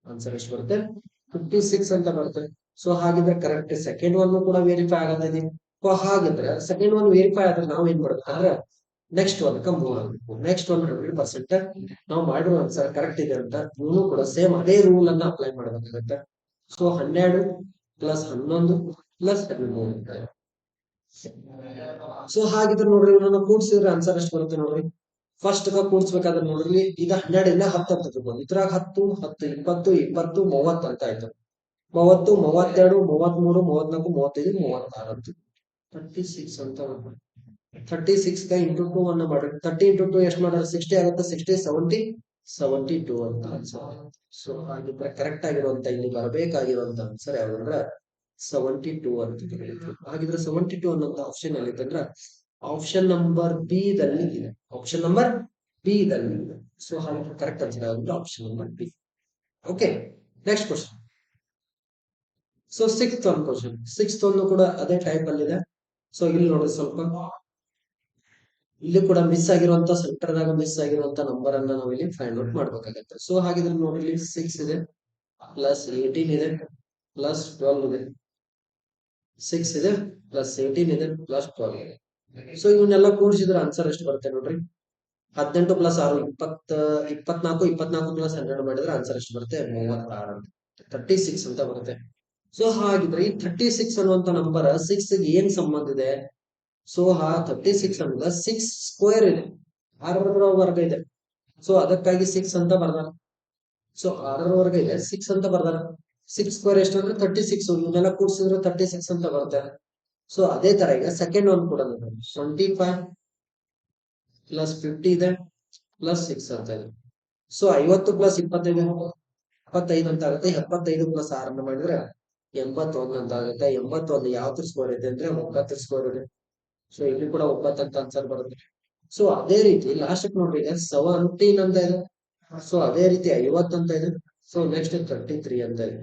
ಆನ್ಸರ್ ಎಷ್ಟು ಬರುತ್ತೆ 56 ಅಂತ ಬರುತ್ತೆ. ಸೊ ಹಾಗಿದ್ರೆ ಕರೆಕ್ಟ್ ಸೆಕೆಂಡ್ ಒನ್ ಕೂಡ ವೆರಿಫೈ ಆಗತ್ತೆ. ಹಾಗಿದ್ರೆ ಸೆಕೆಂಡ್ ಒನ್ ವೆರಿಫೈ ಆದ್ರೆ ನಾವ್ ಏನ್ ಮಾಡ್ಬೇಕಂದ್ರೆ ನೆಕ್ಸ್ಟ್ ಒನ್ ಮೂವ್ ಆಗಬೇಕು. ನೆಕ್ಸ್ಟ್ ಒನ್ 100% ನಾವು ಮಾಡಿರೋ ಆನ್ಸರ್ ಕರೆಕ್ಟ್ ಇದೆ ಅಂತ ಇವನು ಕೂಡ ಸೇಮ್ ಅದೇ ರೂಲ್ ಅನ್ನ ಅಪ್ಲೈ ಮಾಡ್ಬೇಕಾಗುತ್ತೆ. So 12 plus 11 plus 13. ಸೊ ಹಾಗಿದ್ರೆ ನೋಡ್ರಿ ಇವನ್ನ ಕೂಡ್ಸಿದ್ರೆ ಆನ್ಸರ್ ಎಷ್ಟು ಬರುತ್ತೆ ನೋಡ್ರಿ. ಫಸ್ಟ್ ಕೂಡ್ಸ್ಬೇಕಾದ್ರೆ ನೋಡ್ರಿ ಈಗ 12 ಇಂದ 10 ಅಂತ ತಗೊಂಡು ಇದ್ರಾಗ 10 10 20 20 30 ಅಂತ ಆಯ್ತು. 30 32 33 34 35 36 ಅಂತ 36 ಅಂತ 36 ಇಂಟು 2 ಅನ್ನ ಮಾಡ್ರಿ. 30 ಇಂಟು 2 ಎಷ್ಟು ಮಾಡಿದ್ರೆ 60 ಆಗುತ್ತೆ. 60 70 72 ಅಂತ ಆನ್ಸರ್. ಸೊ ಹಾಗಿದ್ರೆ ಕರೆಕ್ಟ್ ಆಗಿರುವಂತ ಇಲ್ಲಿ ಬರಬೇಕಾಗಿರುವಂತ ಆನ್ಸರ್ ಯಾವ್ದಂದ್ರೆ 72 ಅಂತ ಹೇಳಿದ್ರು. ಹಾಗಿದ್ರೆ 72 ಅನ್ನೋಂತ ಆಪ್ಷನ್ ಎಲ್ಲಿದೆ ಅಂದ್ರೆ ಆಪ್ಷನ್ ನಂಬರ್ ಬಿ ದಲ್ಲಿ ಇದೆ. ಆಪ್ಷನ್ ನಂಬರ್ ಬಿ ದಲ್ಲಿ ಇದೆ. ಸೊ ಹಾಗೆ ಕರೆಕ್ಟ್ ಆನ್ಸರ್ ಯಾವುದು option number B. Okay, next question. So sixth one question. Sixth ಒಂದು ಕೂಡ ಅದೇ ಟೈಪ್ ಅಲ್ಲಿ ಇದೆ. ಸೊ ಇಲ್ಲಿ ನೋಡಿ ಸ್ವಲ್ಪ ಇಲ್ಲಿ ಕೂಡ ಮಿಸ್ ಆಗಿರುವಂತ ಸೆಂಟರ್ ದಾಗ ಮಿಸ್ ಆಗಿರುವಂತ ನಂಬರ್ ಅನ್ನ ನಾವು ಇಲ್ಲಿ ಫೈಂಡ್ ಔಟ್ ಮಾಡ್ಬೇಕಾಗತ್ತೆ. ಸೊ ಹಾಗಿದ್ರೆ ನೋಡಿ ಇಲ್ಲಿ 6 ಇದೆ ಪ್ಲಸ್ 18 ಇದೆ ಪ್ಲಸ್ 12 ಇದೆ. 6 ಇದೆ ಪ್ಲಸ್ 18 ಇದೆ ಪ್ಲಸ್ 12 ಇದೆ. ಸೊ ಇವನ್ನೆಲ್ಲ ಕೂಡಿಸಿದ್ರೆ ಆನ್ಸರ್ ಎಷ್ಟು ಬರುತ್ತೆ ನೋಡ್ರಿ. 18 ಪ್ಲಸ್ 6 20 24 24 ಪ್ಲಸ್ 12 ಮಾಡಿದ್ರೆ ಆನ್ಸರ್ ಎಷ್ಟು ಬರುತ್ತೆ 36 ಅಂತ 36 ಅಂತ ಬರುತ್ತೆ. ಸೊ ಹಾಗಿದ್ರೆ ಈ 36 ಅನ್ನುವಂತ ನಂಬರ್ 6 ಗೆ ಏನ್ ಸಂಬಂಧ ಇದೆ. ಸೊ 36 ಅನ್ನೋದು 6 ಸ್ಕ್ವೇರ್ ಇದೆ, 6 ವರ್ಗ ಇದೆ. ಸೊ ಅದಕ್ಕಾಗಿ 6 ಅಂತ ಬರ್ದಾರ. ಸೊ 6 ವರ್ಗ ಇದೆ 6 ಅಂತ ಬರ್ದಾರ. 6 ಸ್ಕ್ವೇರ್ ಎಷ್ಟು ಅಂದ್ರೆ 36. ಇವನ್ನೆಲ್ಲ ಕೂಡಿಸಿದ್ರೆ 36 ಅಂತ ಬರುತ್ತೆ. ಸೊ ಅದೇ ತರ ಈಗ ಸೆಕೆಂಡ್ ಒನ್ ಕೂಡ 25 ಪ್ಲಸ್ 50 ಇದೆ ಪ್ಲಸ್ 6 ಅಂತ ಇದೆ. ಸೊ 50 ಪ್ಲಸ್ 25 75 ಅಂತ ಆಗುತ್ತೆ. 75 ಪ್ಲಸ್ 6 ಅನ್ನು ಮಾಡಿದ್ರೆ 81 ಅಂತ ಆಗುತ್ತೆ. 81 ಯಾವ್ದು ಸ್ಕ್ವೇರ್ ಇದೆ ಅಂದ್ರೆ 9 ಸ್ಕ್ವೇರ್ ಇದೆ. ಸೊ ಇಲ್ಲಿ ಕೂಡ 9 ಅಂತ ಆನ್ಸರ್ ಬರುತ್ತೆ. ಸೊ ಅದೇ ರೀತಿ ಲಾಸ್ಟ್ ನೋಡ್ರಿ ಈಗ 17 ಅಂತ ಇದೆ. ಸೊ ಅದೇ ರೀತಿ 50 ಅಂತ ಇದೆ. ಸೊ ನೆಕ್ಸ್ಟ್ 33 ಅಂತ ಇದೆ.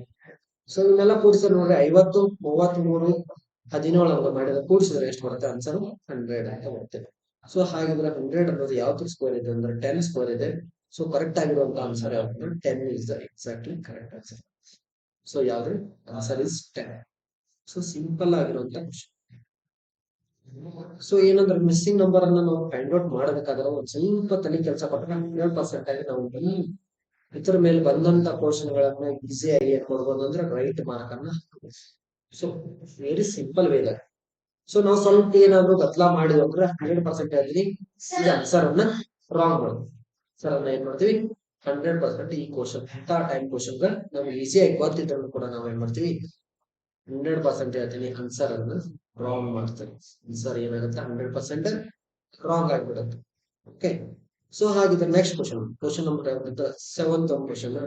ಸೊ ಇವನ್ನೆಲ್ಲ ಕೂಡಿಸಿದ್ರೆ ನೋಡ್ರಿ 50, 33, 17 ಅಂತ ಮಾಡಿದ್ರೆ ಕೂಡಿಸಿದ್ರೆ ಎಷ್ಟು ಬರುತ್ತೆ ಆನ್ಸರ್ 100 ಅಂತ ಬರುತ್ತೆ. ಸೊ ಹಾಗಿದ್ರೆ 100 ಅನ್ನೋದು ಯಾವ್ದು ಸ್ಕ್ವೇರ್ ಇದೆ ಅಂದ್ರೆ 10 ಸ್ಕ್ವೇರ್ ಇದೆ. ಸೊ ಕರೆಕ್ಟ್ ಆಗಿರುವಂತ ಆನ್ಸರ್ ಯಾವ್ದು 10 is the exactly correct answer. So ಯಾವ್ದು ಆನ್ಸರ್ ಇಸ್ 10. ಸೊ ಸಿಂಪಲ್ ಆಗಿರುವಂತ ಕ್ವಶನ್. ಸೊ ಏನಂದ್ರೆ ಮಿಸ್ಸಿಂಗ್ ನಂಬರ್ ಅನ್ನ ನಾವು ಫೈಂಡ್ ಔಟ್ ಮಾಡಬೇಕಾದ್ರೆ ಒಂದ್ ಸ್ವಲ್ಪ ತಲೆ ಕೆಲಸ ಕೊಟ್ಟರೆ 100% ಆಗಿ ನಾವು ಇದ್ರ ಮೇಲೆ ಬಂದಂತ ಕ್ವಶನ್ ಗಳನ್ನ ಈಸಿ ಆಗಿ ಏನ್ ಮಾಡ್ಬೋದು ಅಂದ್ರೆ ರೈಟ್ ಮಾರ್ಕ್ ಅನ್ನ ಹಾಕಬಹುದು. ಸೊ ವೆರಿ ಸಿಂಪಲ್ ವೇ ಇದೆ. ಸೊ ನಾವು ಸ್ವಲ್ಪ ಏನಾದ್ರು ಗದ್ದಲ ಮಾಡಿದ್ವಿ ಅಂದ್ರೆ 100% ಅಲ್ಲಿ ಆನ್ಸರ್ ಅನ್ನ ರಾಂಗ್ ಮಾಡೋದು. ಸರ್ ಅನ್ನ ಏನ್ ಮಾಡ್ತೀವಿ 100% ಈ ಕ್ವಶನ್ ಇಂಥ ಟೈಮ್ ಕ್ವಶನ್ ನಮ್ಗೆ ಈಸಿ ಆಗಿ ಗೊತ್ತಿದ್ರು ಕೂಡ ನಾವು ಏನ್ ಮಾಡ್ತೀವಿ 100% ಹೇಳ್ತೀನಿ ಆನ್ಸರ್ ಅನ್ನು ರಾಂಗ್ ಮಾಡ್ತಾರೆ. ಆನ್ಸರ್ ಏನಾಗುತ್ತೆ 100% ರಾಂಗ್ ಆಗಿಬಿಡುತ್ತೆ. ಓಕೆ. ಸೊ ಹಾಗಿದ್ರೆ ನೆಕ್ಸ್ಟ್ ಕ್ವಶನ್ ನಂಬರ್ ಯಾವ್ದು 7th ಕ್ವಶನ್.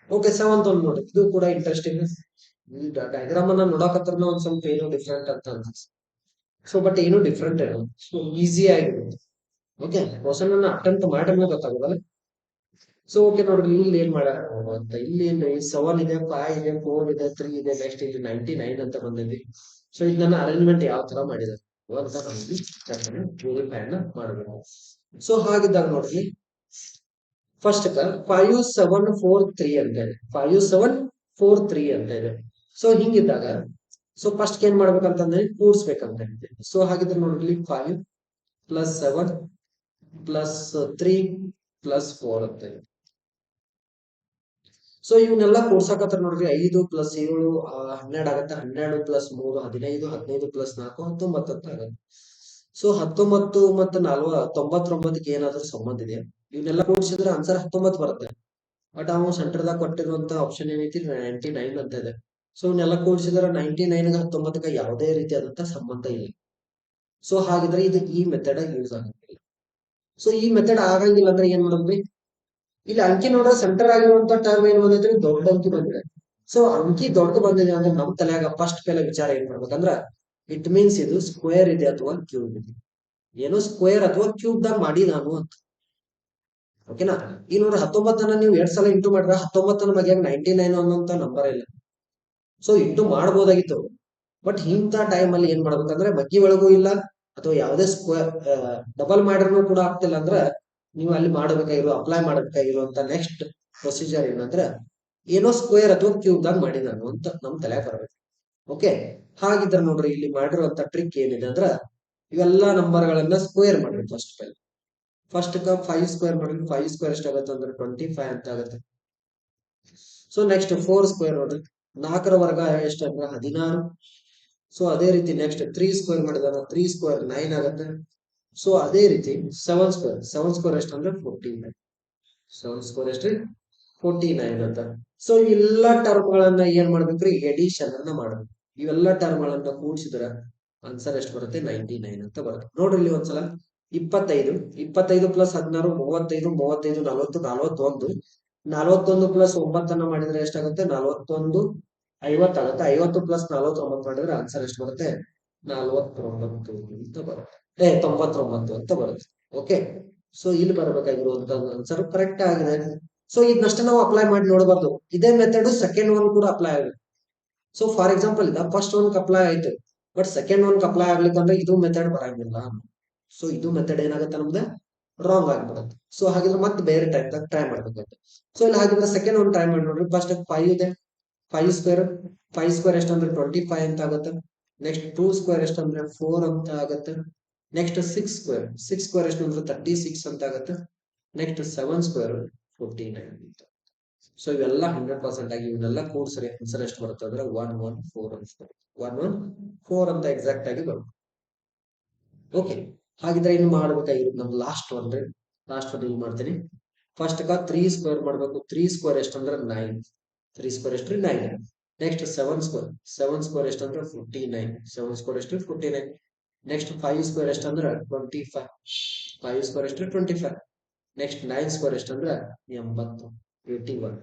ಓಕೆ 7th ಒಂದು ನೋಡಿ, ಇದು ಕೂಡ ಇಂಟ್ರೆಸ್ಟಿಂಗ್. ಈ ಡಯಾಗ್ರಾಮ್ ಅನ್ನ ನೋಡಕತ್ರ ಒಂದ್ ಸ್ವಲ್ಪ ಏನೋ ಡಿಫ್ರೆಂಟ್ ಅಂತ ಅನ್ಸುತ್ತೆ. ಸೊ ಬಟ್ ಏನು ಡಿಫ್ರೆಂಟ್ ಏನು ಸೊ ಈಸಿ ಆಗಿರುತ್ತೆ. ಓಕೆ ಕ್ವಶನ್ ಅನ್ನ ಅಟೆಂಪ್ಟ್ ಮಾಡಿದ್ರೆ ಗೊತ್ತಾಗೋದಲ್ಲ. ಸೊ ಓಕೆ ನೋಡ್ರಿ ಇಲ್ಲಿ ಏನ್ ಮಾಡ್ಯಾರ ಅಂತ, ಇಲ್ಲಿ 7 ಇದೆ, 5 ಇದೆ, 4 ಇದೆ, 3 ಇದೆ, ನೆಕ್ಸ್ಟ್ ಇಲ್ಲಿ 99 ಅಂತ ಬಂದಿದೆ. ಸೊ ಇದು ನನ್ನ ಅರೇಂಜ್ಮೆಂಟ್ ಯಾವ ತರ ಮಾಡಿದ್ದಾರೆ ಅಂತ ನಾವು ವೆರಿಫೈ ಅನ್ನ ಮಾಡಬೇಕು. ಸೊ ಹಾಗಿದ್ದಾಗ ನೋಡ್ರಿ ಫಸ್ಟ್ 5743 ಅಂತ ಇದೆ, 5743 ಅಂತ ಇದೆ. ಸೊ ಹಿಂಗಿದ್ದಾಗ ಸೊ ಫಸ್ಟ್ ಏನ್ ಮಾಡ್ಬೇಕಂತಂದ್ರೆ ಕೂಡ್ಸ್ಬೇಕಂತ ಇದೆ. ಸೊ ಹಾಗಿದ್ರೆ ನೋಡ್ರಿ 5 + 7 + 3 + 4 ಅಂತ ಇದೆ. ಸೊ ಇವನ್ನೆಲ್ಲ ಕೂಡ್ಸಕತ್ರ ನೋಡ್ರಿ 5 + 7 12 ಆಗತ್ತೆ, 12 + 3 15, 15 + 4 19 ಅಂತ ಆಗತ್ತೆ. ಸೊ 19 ಮತ್ತು 99ಗೆ ಏನಾದ್ರೂ ಸಂಬಂಧ ಇದೆ, ಇವನ್ನೆಲ್ಲ ಕೂಡಿಸಿದ್ರೆ ಆನ್ಸರ್ 19 ಬರುತ್ತೆ. ಬಟ್ ನಾವು ಸೆಂಟರ್ದಾಗ ಕೊಟ್ಟಿರುವಂತ ಆಪ್ಷನ್ ಏನೈತಿ 99 ಅಂತ ಇದೆ. ಸೊ ಇವನ್ನೆಲ್ಲ ಕೂಡಿಸಿದ್ರೆ 99ಗೆ 19ಗೆ ಯಾವುದೇ ರೀತಿಯಾದಂತ ಸಂಬಂಧ ಇಲ್ಲ. ಸೊ ಹಾಗಿದ್ರೆ ಇದು ಈ ಮೆಥಡ್ ಯೂಸ್ ಆಗಂಗಿಲ್ಲ. ಸೊ ಈ ಮೆಥಡ್ ಆಗಂಗಿಲ್ಲ ಅಂದ್ರೆ ಏನ್ ಮಾಡಿದ್ವಿ, ಇಲ್ಲಿ ಅಂಕಿ ನೋಡ್ರೆ ಸೆಂಟರ್ ಆಗಿರುವಂತ ಟರ್ಮ್ ಏನ್ ಬಂದೈತ್ರಿ ದೊಡ್ಡ ಅಂಕಿ ಬಂದಿದೆ. ಸೊ ಅಂಕಿ ದೊಡ್ಡ ಬಂದಿದೆ ಅಂದ್ರೆ ನಮ್ ತಲೆಯಾಗ ಫಸ್ಟ್ ಪೆಲ ವಿಚಾರ ಏನ್ ಮಾಡ್ಬೇಕಂದ್ರ ಇಟ್ ಮೀನ್ಸ್ ಇದು ಸ್ಕ್ವೇರ್ ಇದೆ ಅಥವಾ ಕ್ಯೂಬ್ ಇದೆ. ಏನೋ ಸ್ಕ್ವೇರ್ ಅಥವಾ ಕ್ಯೂಬ್ ದಾಗ ಮಾಡಿ ನಾನು ಅಂತ. ಓಕೆನಾ. ಈ ನೋಡ್ರಿ 19 ನೀವು 2 ಸಲ ಇಂಟು ಮಾಡ್ರ 19 ಬಗೆಯಾಗ 99 ಅನ್ನೋಂತ ನಂಬರ್ ಇಲ್ಲ. ಸೊ ಇಂಟು ಮಾಡ್ಬೋದಾಗಿತ್ತು. ಬಟ್ ಇಂಥ ಟೈಮ್ ಅಲ್ಲಿ ಏನ್ ಮಾಡ್ಬೇಕಂದ್ರೆ ಬಗ್ಗಿ ಒಳಗೂ ಇಲ್ಲ ಅಥವಾ ಯಾವುದೇ ಸ್ಕ್ವೇರ್ ಡಬಲ್ ಮಾಡಿದ್ರು ಕೂಡ ಆಗ್ತಿಲ್ಲ ಅಂದ್ರೆ ನೀವು ಅಲ್ಲಿ ಅಪ್ಲೈ ಮಾಡಬೇಕಾಗಿರುವಂತ ನೆಕ್ಸ್ಟ್ ಪ್ರೊಸೀಜರ್ ಏನಂದ್ರೆ ಏನೋ ಸ್ಕ್ವೇರ್ ಅಥವಾ ಕ್ಯೂಬ್ ದಾಗ ಮಾಡಿ ನಾನು ಅಂತ ನಮ್ ತಲೆ ಬರ್ಬೇಕು. ಓಕೆ. ಹಾಗಿದ್ರೆ ನೋಡ್ರಿ ಇಲ್ಲಿ ಮಾಡಿರುವಂತ ಟ್ರಿಕ್ ಏನಿದೆ ಅಂದ್ರ ಇವೆಲ್ಲಾ ನಂಬರ್ ಗಳನ್ನ ಸ್ಕ್ವೇರ್ ಮಾಡ್ರಿ. ಫಸ್ಟ್ 5 ಸ್ಕ್ವೇರ್ ಮಾಡ್ರಿ. 5 ಸ್ಕ್ವೇರ್ ಎಷ್ಟಾಗತ್ತೆ ಅಂದ್ರೆ 25 ಅಂತ ಆಗುತ್ತೆ. ಸೊ ನೆಕ್ಸ್ಟ್ 4 ಸ್ಕ್ವೇರ್ ನೋಡ್ರಿ, 4ರ ವರ್ಗ ಎಷ್ಟಂದ್ರೆ 16. ಸೊ ಅದೇ ರೀತಿ ನೆಕ್ಸ್ಟ್ 3 ಸ್ಕ್ವೇರ್ ಮಾಡಿದಾಗ 3 ಸ್ಕ್ವೇರ್ 9 ಆಗುತ್ತೆ. ಸೊ ಅದೇ ರೀತಿ 7 ಸ್ಕ್ವೇರ್ ಎಷ್ಟಂದ್ರೆ 49. 7 ಸ್ಕ್ವೇರ್ ಎಷ್ಟು 49 ಅಂತ. ಸೊ ಇವೆಲ್ಲ ಟರ್ಮ್ ಗಳನ್ನ ಏನ್ ಮಾಡ್ಬೇಕ್ರಿ ಎಡಿಷನ್ ಅನ್ನ ಮಾಡ್ಬೇಕು. ಇವೆಲ್ಲ ಟರ್ಮ್ ಗಳನ್ನ ಕೂಡಿಸಿದ್ರೆ ಆನ್ಸರ್ ಎಷ್ಟು ಬರುತ್ತೆ 99 ಅಂತ ಬರುತ್ತೆ. ನೋಡ್ರಿ ಇಲ್ಲಿ ಒಂದ್ಸಲ 25 + 16 35 35 40 41 41 + 9 ಅನ್ನ ಮಾಡಿದ್ರೆ ಎಷ್ಟಾಗುತ್ತೆ 41 50 ಆಗುತ್ತೆ. 50 + 49 ಮಾಡಿದ್ರೆ ಆನ್ಸರ್ ಎಷ್ಟು ಬರುತ್ತೆ 49 ಅಂತ ಬರುತ್ತೆ. 99 ಅಂತ ಬರುತ್ತೆ. ಓಕೆ. ಸೊ ಇಲ್ಲಿ ಬರಬೇಕಾಗಿರುವಂತ ಆನ್ಸರ್ ಕರೆಕ್ಟ್ ಆಗಿದೆ. ಸೊ ಇದನ್ನಷ್ಟೇ ನಾವು ಅಪ್ಲೈ ಮಾಡಿ ನೋಡಬಾರ್ದು. ಇದೇ ಮೆಥಡ್ ಸೆಕೆಂಡ್ ಒನ್ ಕೂಡ ಅಪ್ಲೈ ಆಗುತ್ತೆ. ಸೊ ಫಾರ್ ಎಕ್ಸಾಂಪಲ್ ಇದ ಫಸ್ಟ್ ಒನ್ ಅಪ್ಲೈ ಆಯ್ತು, ಬಟ್ ಸೆಕೆಂಡ್ ಒನ್ ಅಪ್ಲೈ ಆಗ್ಲಿಕ್ಕಂದ್ರೆ ಇದು ಮೆಥಡ್ ಬರಂಗಿಲ್ಲ. ಸೊ ಇದು ಮೆಥಡ್ ಏನಾಗುತ್ತೆ ನಮ್ದು ರಾಂಗ್ ಆಗ್ಬಿಡುತ್ತೆ. ಸೊ ಹಾಗಿದ್ರೆ ಮತ್ತೆ ಬೇರೆ ಟೈಪ್ ಟ್ರೈ ಮಾಡ್ಬೇಕಾಗುತ್ತೆ. ಸೊ ಇಲ್ಲಿ ಹಾಗಿದ್ರೆ ಸೆಕೆಂಡ್ ಒನ್ ಟ್ರೈ ಮಾಡಿ ನೋಡ್ರಿ. ಫಸ್ಟ್ 5 ಇದೆ, 5 ಸ್ಕ್ವೇರ್ ಎಷ್ಟಂದ್ರೆ 25 ಅಂತ ಆಗುತ್ತೆ. ನೆಕ್ಸ್ಟ್ 2 ಸ್ಕ್ವೇರ್ ಎಷ್ಟಂದ್ರೆ 4 ಅಂತ ಆಗುತ್ತೆ. ನೆಕ್ಸ್ಟ್ 6 ಸ್ಕ್ವೇರ್ ಎಷ್ಟಂದ್ರೆ 36 ಅಂತ ಆಗುತ್ತೆ. ನೆಕ್ಸ್ಟ್ 7 ಸ್ಕ್ವೇರ್ 49 ಅಂತ. ಸೊ ಇವೆಲ್ಲ 100% ಆಗಿ ಇವನ್ನೆಲ್ಲ ಕೂಡಿಸ್ರಿ ಆನ್ಸರ್ ಎಷ್ಟು ಬರುತ್ತೆ ಅಂದ್ರೆ 114 ಅಂತ 114 ಅಂತ ಎಕ್ಸಾಕ್ಟ್ ಆಗಿ ಬರುತ್ತೆ. ಓಕೆ. ಹಾಗಿದ್ರೆ ಇನ್ನು ಮಾಡ್ಬೇಕಾಗಿರೋದು ನಮ್ ಲಾಸ್ಟ್ ಒನ್ ಇಲ್ಲಿ ಮಾಡ್ತೀನಿ. ಫಸ್ಟ್ 3 ಸ್ಕ್ವೇರ್ ಮಾಡ್ಬೇಕು. 3 ಸ್ಕ್ವೇರ್ ಎಷ್ಟಂದ್ರೆ 9. 3 ಸ್ಕ್ವೇರ್ ಎಷ್ಟು 9. Next 7 square ಎಷ್ಟಂದ್ರೆ 49. 7 ಸ್ಕ್ವೇರ್ ಎಷ್ಟು 49. Next 5 square ಎಷ್ಟಂದ್ರೆ 25. 5 ಸ್ಕ್ವೇರ್ ಎಷ್ಟು 25. ನೆಕ್ಸ್ಟ್ 9 ಸ್ಕ್ವೇರ್ ಎಷ್ಟಂದ್ರೆ 80 81.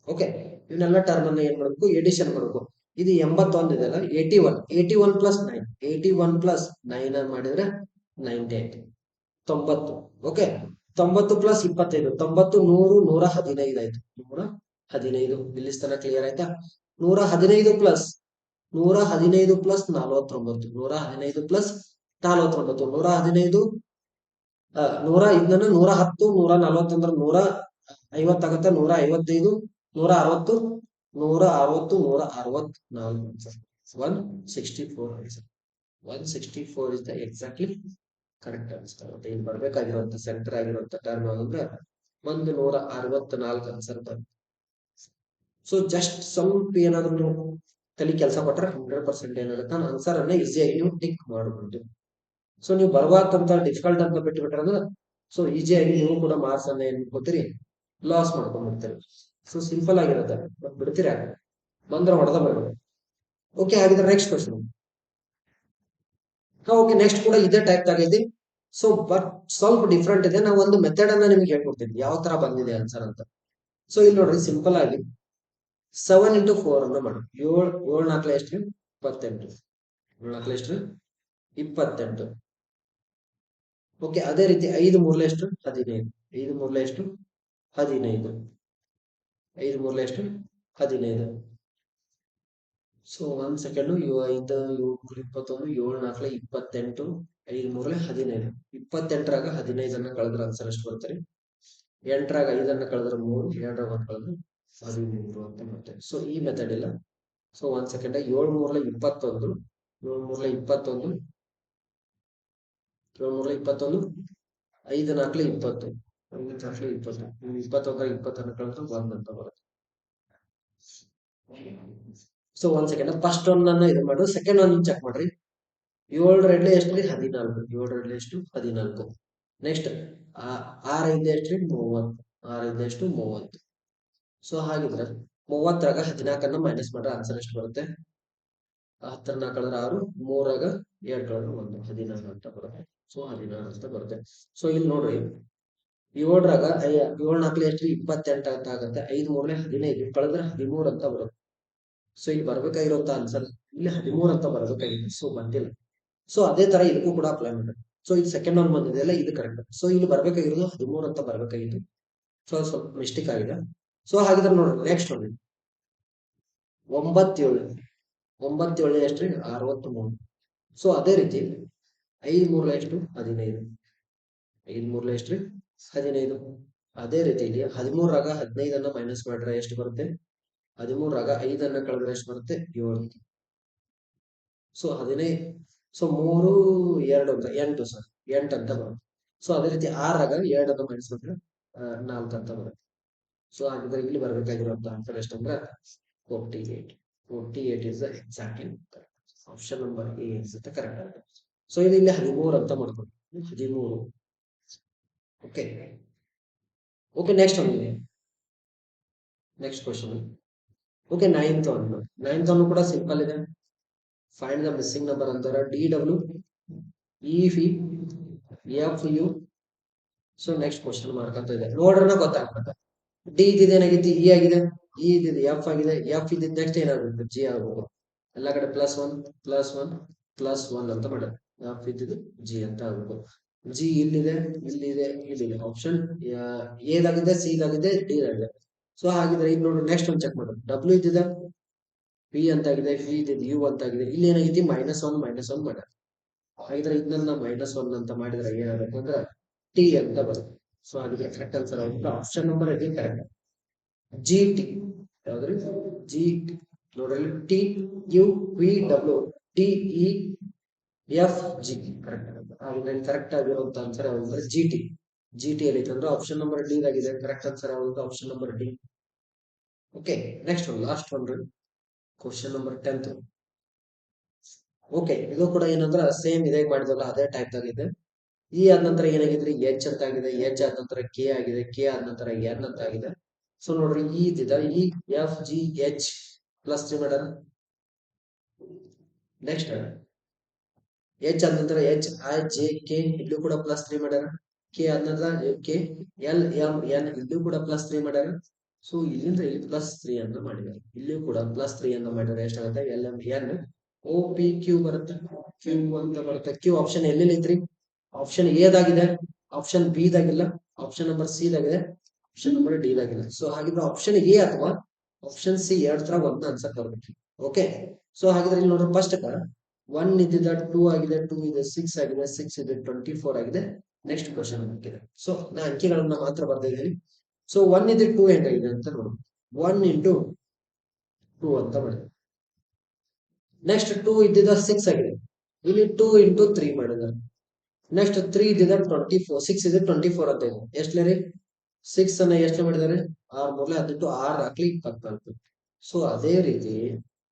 ಓಕೆ. ಇವನ್ನೆಲ್ಲ ಟರ್ಮ್ ಅನ್ನ ಏನ್ ಮಾಡ್ಬೇಕು ಎಡಿಷನ್ ಮಾಡ್ಬೇಕು. ಇದು 81 ಇದೆಲ್ಲ 81 + 9 81 + 9 ಮಾಡಿದ್ರೆ 98. 90. ಓಕೆ, 90 ಪ್ಲಸ್ 25, 90, 100, 115 ಆಯ್ತು. 115 ಇಲ್ಲಿ ತನಕ ಕ್ಲಿಯರ್ ಆಯ್ತಾ? 115 ಪ್ಲಸ್ 115 ಪ್ಲಸ್ 49, 115 ಪ್ಲಸ್ 49, 115, 110, 140 150 ಆಗುತ್ತೆ, 155, 160, 160, 164, 164, 164 is the exactly correct answer. ಮತ್ತೆ ಇಲ್ಲಿ ಬರ್ಬೇಕಾಗಿರುವಂತ ಸೆಂಟರ್ ಆಗಿರುವಂತ ಟರ್ಮ್ ಅಂದ್ರೆ 164 ಆನ್ಸರ್ ಬರುತ್ತೆ. ಸೊ ಜಸ್ಟ್ ಸ್ವಲ್ಪ ಏನಾದ್ರು ನೀವು ತಲೆ ಕೆಲಸ ಕೊಟ್ರೆ 100% ಏನಾಗುತ್ತೆ ಆನ್ಸರ್ ಅನ್ನ ಈಸಿಯಾಗಿ ನೀವು ಟಿಕ್ ಮಾಡಬಹುದು. ಸೊ ನೀವು ಬರುವಾತಂತ ಡಿಫಿಕಲ್ಟ್ ಅಂತ ಬಿಟ್ಬಿಟ್ರೆ ಅಂದ್ರೆ ಸೊ ಈಸಿಯಾಗಿ ನೀವು ಕೂಡ ಮಾರ್ಕ್ಸ್ ಅನ್ನ ಏನ್ ಮಾಡ್ಕೋತೀರಿ, ಲಾಸ್ ಮಾಡ್ಕೊಂಡ್ಬಿಡ್ತೀರಿ. ಸೊ ಸಿಂಪಲ್ ಆಗಿರುತ್ತೆ, ಬಿಡ್ತೀರಾ ಬಂದ್ರೆ ಹೊಡೆದ ಬರ್ಬೇಕು. ಓಕೆ, ಹಾಗಿದ್ರೆ ನೆಕ್ಸ್ಟ್ ಕ್ವಶನ್. ಓಕೆ, ನೆಕ್ಸ್ಟ್ ಕೂಡ ಇದೇ ಟೈಪ್ ಆಗೈತಿ. ಸೊ ಬಟ್ ಸ್ವಲ್ಪ ಡಿಫ್ರೆಂಟ್ ಇದೆ. ನಾವು ಒಂದು ಮೆಥಡ್ ಅನ್ನ ನಿಮ್ಗೆ ಹೇಳ್ಕೊಡ್ತೀನಿ ಯಾವ ತರ ಬಂದಿದೆ ಆನ್ಸರ್ ಅಂತ. ಸೊ ಇಲ್ಲಿ ನೋಡ್ರಿ, ಸಿಂಪಲ್ ಆಗಿ 7 ಇಂಟು 4 ಅನ್ನ ಮಾಡಿ. 7 4 ಎಷ್ಟು? 28. 7 4 ಎಷ್ಟು? 28. ಓಕೆ, ಅದೇ ರೀತಿ 5 3 ಎಷ್ಟು? 15. 5 3 ಎಷ್ಟು? 15. 5 3 ಎಷ್ಟು? 15. So 1 second. 5 5 21, 7 4 28, 5 3 15. 28ರಾಗ 15 ಅನ್ನ ಕಳೆದ್ರೆ ಆನ್ಸರ್ ಎಷ್ಟು ಬರ್ತಾರೆ? 8ರಾಗ 5 ಕಳೆದ್ರೆ 3, 2ರಾಗ 1 ಕಳೆದ್ರೆ 13 ಅಂತ ಬರುತ್ತೆ. ಸೊ ಈ ಮೆಥಡ್ ಇಲ್ಲ. So 1 second. 7 3 21, 7 3 21, 7 3 21, 5 4 20, 5 4 20, 21 20 ಕಳೆದ್ರೆ 1 ಅಂತ ಬರುತ್ತೆ. So 1 second. ಫಸ್ಟ್ ಒನ್ ಅನ್ನ ಇದು ಮಾಡು, ಸೆಕೆಂಡ್ ಒನ್ ಚೆಕ್ ಮಾಡ್ರಿ. 7 2 ಎಷ್ಟು? 14. 7 2 ಎಷ್ಟು? 14. ನೆಕ್ಸ್ಟ್ 6 5 ಎಷ್ಟು? 30. 6 5 ಎಷ್ಟು? 30. ಸೊ ಹಾಗಿದ್ರೆ 30ರಾಗ 14 ಮೈನಸ್ ಮಾಡ್ರೆ ಆನ್ಸರ್ ಎಷ್ಟು ಬರುತ್ತೆ? 10 ಕಳೆದ್ರೆ 6, 3ರಾಗ 2 ಕಳೆದ್ರೆ 1, 16 ಅಂತ ಬರುತ್ತೆ. ಸೊ 16 ಅಂತ ಬರುತ್ತೆ. ಸೊ ಇಲ್ಲಿ ನೋಡ್ರಿ, 7ರಾಗ 7 4 ಎಷ್ಟು? 28 ಅಂತ ಆಗುತ್ತೆ. 5 3 15 ಕಳೆದ್ರೆ 13 ಅಂತ ಬರುತ್ತೆ. ಸೊ ಇಲ್ಲಿ ಬರ್ಬೇಕಾಗಿರುವಂತ ಆನ್ಸರ್ ಇಲ್ಲಿ 13 ಅಂತ ಬರಬೇಕಾಗಿತ್ತು. ಸೊ ಬಂದಿಲ್ಲ. ಸೊ ಅದೇ ತರ ಇದಕ್ಕೂ ಕೂಡ ಅಪ್ಲೈ ಮಾಡಿ. ಸೊ ಇದು ಸೆಕೆಂಡ್ ಒನ್ ಬಂದಿದೆಯಲ್ಲ, ಇದು ಕರೆಕ್ಟ್. ಸೊ ಇಲ್ಲಿ ಬರ್ಬೇಕಾಗಿರೋದು 13 ಅಂತ ಬರ್ಬೇಕಾಗಿತ್ತು. ಸೊ ಸ್ವಲ್ಪ ಮಿಸ್ಟೇಕ್ ಆಗಿದೆ. ಸೊ ಹಾಗಿದ್ರೆ ನೋಡ್ರಿ, ನೆಕ್ಸ್ಟ್ ಒನ್ 9 7. 9 7 ಎಷ್ಟು? 63. ಸೊ ಅದೇ ರೀತಿ 5 3 ಎಷ್ಟು? 15. 5 3 ಎಷ್ಟು? 15. ಅದೇ ರೀತಿ ಇಲ್ಲಿ 13ರಾಗ 15 ಅನ್ನ ಮೈನಸ್ ಮಾಡ್ರೆ ಎಷ್ಟು ಬರುತ್ತೆ? 13ರಾಗ 5 ಅನ್ನ ಕಳೆದ್ರೆ ಎಷ್ಟು ಬರುತ್ತೆ? 7. ಸೊ 15. ಸೊ 3 2 ಅಂತ 8 ಸರ್, 8 ಅಂತ ಬರುತ್ತೆ. ಸೊ ಅದೇ ರೀತಿ 6ರಾಗ 2 ಅನ್ನ ಮೈನಸ್ ಮಾಡಿದ್ರೆ 4 ಅಂತ ಬರುತ್ತೆ. ಸೊ ಹಾಗಿದ್ರೆ ಇಲ್ಲಿ ಬರ್ಬೇಕಾಗಿರುವಂತ ಆನ್ಸರ್ ಎಷ್ಟಂದ್ರೆ 48. 48 is exactly option number A ಅನ್ಸುತ್ತೆ ಕರೆಕ್ಟ್ ಆಗುತ್ತೆ. ಸೊ ಇದು ಇಲ್ಲಿ 13 ಅಂತ ಮಾಡ್ಕೊಂಡು 13. ಓಕೆ ಓಕೆ, ನೆಕ್ಸ್ಟ್ ಒಂದು next question. Okay, 9th one ಕೂಡ ಸಿಂಪಲ್ ಇದೆ. ಫೈಂಡ್ ದ ಮಿಸ್ಸಿಂಗ್ ನಂಬರ್ ಅಂತಾರೆ. DW EV FU. So next question mark ಅಂತ ಇದೆ. ನೋಡ್ರೆ ಗೊತ್ತಾಗ್ತದೆ. ಡಿ ಇದ್ದಿದ್ದು ಏನಾಗಿದೆ? ಇ ಆಗಿದೆ. ಇ ಇದ್ದಿದ್ದು ಎಫ್ ಆಗಿದೆ. ಎಫ್ ಇದ್ದಿದ್ದು ನೆಕ್ಸ್ಟ್ ಏನಾಗುತ್ತೆ? ಜಿ ಆಗ್ಬೇಕು. ಎಲ್ಲ ಕಡೆ +1 +1 +1 ಅಂತ ಮಾಡೋದು. ಎಫ್ ಇದ್ದಿದ್ದು ಜಿ ಅಂತ ಆಗ್ಬೇಕು. ಜಿ ಇಲ್ಲಿದೆ, ಇಲ್ಲಿದೆ, ಇಲ್ಲಿದೆ. ಆಪ್ಷನ್ ಎದಾಗಿದೆ, ಸಿ ಇದಾಗಿದೆ, ಡಿ ಇದಾಗಿದೆ. ಸೊ ಹಾಗಿದ್ರೆ ಇಲ್ಲಿ ನೋಡಿ, ನೆಕ್ಸ್ಟ್ ಒಂದು ಚೆಕ್ ಮಾಡೋದು. ಡಬ್ಲ್ಯೂ ಇದ್ದಿದೆ ಪಿ ಅಂತ ಆಗಿದೆ, ವಿ ಇದ್ದಿದ್ದು ಯು ಅಂತ ಆಗಿದೆ. ಇಲ್ಲಿ ಏನಾಗಿದೆ? -1 -1 ಮಾಡೋದು. ಹಾಗಿದ್ರೆ ಇದನ್ನ -1 ಅಂತ ಮಾಡಿದ್ರೆ ಏನಾಗುತ್ತೆ ಅಂದ್ರೆ ಟಿ ಅಂತ ಬರುತ್ತೆ. ಸೊ ಅದಕ್ಕೆ ಕರೆಕ್ಟ್ ಆನ್ಸರ್ ಆಗುತ್ತೆ ಆಪ್ಷನ್ ನಂಬರ್ ಇದೆ ಕರೆಕ್ಟ್. ಜಿ ಟಿ ಯಾವ್ದ್ರಿ? ಜಿ ಟಿ ನೋಡ್ರಿ, T U V W T E F G correct ಆಗುತ್ತೆ. ಹಾಗಿದ್ರೆ ಕರೆಕ್ಟ್ ಆಗಿರುವಂತ ಆನ್ಸರ್ ಯಾವ್ದಂದ್ರೆ ಜಿ ಟಿ. ಜಿ ಟಿ ಅಲ್ಲಿ ಅಂದ್ರೆ ಆಪ್ಷನ್ ನಂಬರ್ ಡಿ ಆಗಿದೆ. ಕರೆಕ್ಟ್ ಆನ್ಸರ್ ಯಾವ್ದು? Option number D. Okay, next one last one ರೀ, ಕ್ವಶನ್ ನಂಬರ್ 10th. ಓಕೆ, ಇದು ಕೂಡ ಏನಂದ್ರೆ ಸೇಮ್ ಇದೇ ಮಾಡಿದಲ್ಲ ಅದೇ ಟೈಪ್ ಆಗಿದೆ. ಇ ಆದ ನಂತರ ಏನಾಗಿದ್ರಿ? ಎಚ್ ಅಂತ ಆಗಿದೆ. ಎಚ್ ಆದ ನಂತರ ಕೆ ಆಗಿದೆ. ಕೆ ಆದ ನಂತರ ಎನ್ ಅಂತ ಆಗಿದೆ. ಸೊ ನೋಡ್ರಿ, ಇ ಇದ್ದಿದ್ದ ಇ ಎಫ್ ಜಿ ಎಚ್ +3 ಮಾಡೋಣ. ನೆಕ್ಸ್ಟ್ ಎಚ್ ಆದ ನಂತರ ಎಚ್ ಐ ಜೆ ಕೆ ಇಲ್ಲೂ ಕೂಡ +3 ಮಾಡ್ಯಾರ. ಕೆ ಆದ ನಂತರ ಕೆ ಎಲ್ ಎಂ ಎನ್ ಇಲ್ಲೂ ಕೂಡ +3 ಮಾಡ್ಯಾರ. ಸೊ ಇಲ್ಲಿಂದ ಇಲ್ಲಿ +3 ಅಂತ ಮಾಡಿದ್ದಾರೆ. ಇಲ್ಲೂ ಕೂಡ +3 ಅಂತ ಮಾಡಿದ್ರೆ ಎಷ್ಟಾಗುತ್ತೆ? L M N O P Q ಬರುತ್ತೆ. ಕ್ಯೂ ಅಂತ ಬರುತ್ತೆ. ಕ್ಯೂ ಆಪ್ಷನ್ ಎಲ್ಲೆಲ್ಲಿ ಐತ್ರಿ? ಆಪ್ಷನ್ ಎದಾಗಿದೆ, ಆಪ್ಷನ್ ಬಿ ದಾಗಿಲ್ಲ, ಆಪ್ಷನ್ ನಂಬರ್ ಸಿ ದಾಗಿದೆ, ಆಪ್ಷನ್ ನಂಬರ್ ಡಿ ದಾಗಿಲ್ಲ. ಸೊ ಹಾಗಿದ್ರೆ ಆಪ್ಷನ್ ಎ ಅಥವಾ ಆಪ್ಷನ್ ಸಿ ಎರಡ್ ತರ ಒಂದ್ ಆನ್ಸರ್ ಬರ್ಬೇಕು. ಓಕೆ, ಸೊ ಹಾಗಿದ್ರೆ ಇಲ್ಲಿ ನೋಡ್ರಿ ಫಸ್ಟ್ ಒನ್ ಇದ್ದಿದ್ದ 2 ಆಗಿದೆ, 2 ಇದೆ 6 ಆಗಿದೆ, 6 ಇದೆ 24 ಆಗಿದೆ. ನೆಕ್ಸ್ಟ್ ಕ್ವಶನ್ ಆಗಿದೆ. ಸೊ ನಾ ಅಂಕಿಗಳನ್ನ ಮಾತ್ರ ಬರ್ದಿದ್ದೀನಿ. ಸೊ 1 ಇದೆ 2 ಹೆಂಗಾಗಿದೆ ಅಂತ ನೋಡಿ. 1 ಇಂಟು 2 ಅಂತ ಮಾಡಿ. ನೆಕ್ಸ್ಟ್ 2 ಇದ್ದಿದ್ದ 6 ಆಗಿದೆ, ಇಲ್ಲಿ 2 ಇಂಟು 3 ಮಾಡಿದ್ದಾರೆ. ನೆಕ್ಸ್ಟ್ 3 ಇದ್ದಿದ್ದ 24, 6 ಇದೆ 24 ಅಂತ ಇದೆ. ಎಷ್ಟಲೇ ರೀ 6 ಅನ್ನ ಎಷ್ಟು ಮಾಡಿದ್ದಾರೆ, 6 ಮೂರಲೆ 18, 6 ಹಾಕ್ಲಿ 24. ಸೊ ಅದೇ ರೀತಿ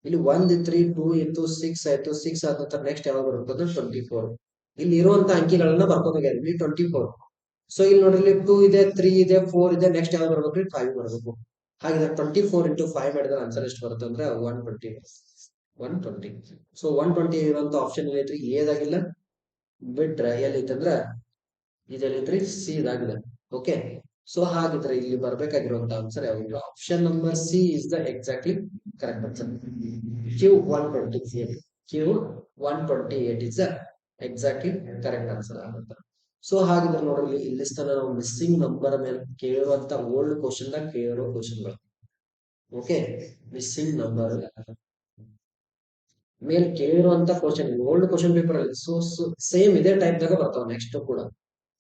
ಇಲ್ಲಿ 1 3 2 ಇತ್ತು 6 ಆಯ್ತು, 6 ಆದ ನಂತರ ನೆಕ್ಸ್ಟ್ ಯಾವಾಗ ಬರುತ್ತೆ 24. ಇಲ್ಲಿ ಇರುವಂತ ಅಂಕಿಗಳನ್ನ ಬರ್ಕೋಬೇಕಾದ್ರೆ ಇಲ್ಲಿ 24. ಸೊ ಇಲ್ಲಿ ನೋಡ್ರಿ ಇಲ್ಲಿ 2 ಇದೆ 3 ಇದೆ 4 ಇದೆ, ನೆಕ್ಸ್ಟ್ ಯಾವ್ದು ಬರ್ಬೇಕು 5 ಬರ್ಬೇಕು. ಹಾಗಿದ್ರೆ 24 ಇಂಟು 5 ಮಾಡಿದ್ರೆ ಆನ್ಸರ್ ಎಷ್ಟು ಬರುತ್ತೆ ಅಂದ್ರೆ 120. 120. ಸೊ 120 ಇರುವಂತ ಆಪ್ಷನ್ ಏನೈತ್ರಿ, ಏದಾಗಿಲ್ಲ, ಬಿಟ್ರೆ ಎಲ್ಲೈತಂದ್ರ ಇದೆಲ್ಲೈತ್ರಿ ಸಿ ಇದಾಗಿದೆ. ಓಕೆ, ಸೊ ಹಾಗಿದ್ರೆ ಇಲ್ಲಿ ಬರ್ಬೇಕಾಗಿರುವಂತ ಆನ್ಸರ್ ಯಾವುದು, option number C is the exactly correct answer. Q128, Q128 is the exactly correct answer ಆಗುತ್ತೆ. ಸೊ ಹಾಗಿದ್ರೆ ನೋಡ್ರಿ ಇಲ್ಲಿ ತನ ನಾವು ಮಿಸ್ಸಿಂಗ್ ನಂಬರ್ ಮೇಲೆ ಕೇಳುವಂತ ಓಲ್ಡ್ ಕ್ವಶನ್ ದಾಗ ಕೇಳೋ ಕ್ವಶನ್ಗಳು. ಓಕೆ, ಮಿಸ್ಸಿಂಗ್ ನಂಬರ್ ಮೇಲೆ ಕೇಳಿರುವಂತ ಕ್ವಶನ್ ಓಲ್ಡ್ ಕ್ವಶನ್ ಪೇಪರ್ ಅಲ್ಲಿ ಸೊ ಸೇಮ್ ಇದೇ ಟೈಪ್ ದಾಗ ಬರ್ತಾವ ನೆಕ್ಸ್ಟ್ ಕೂಡ.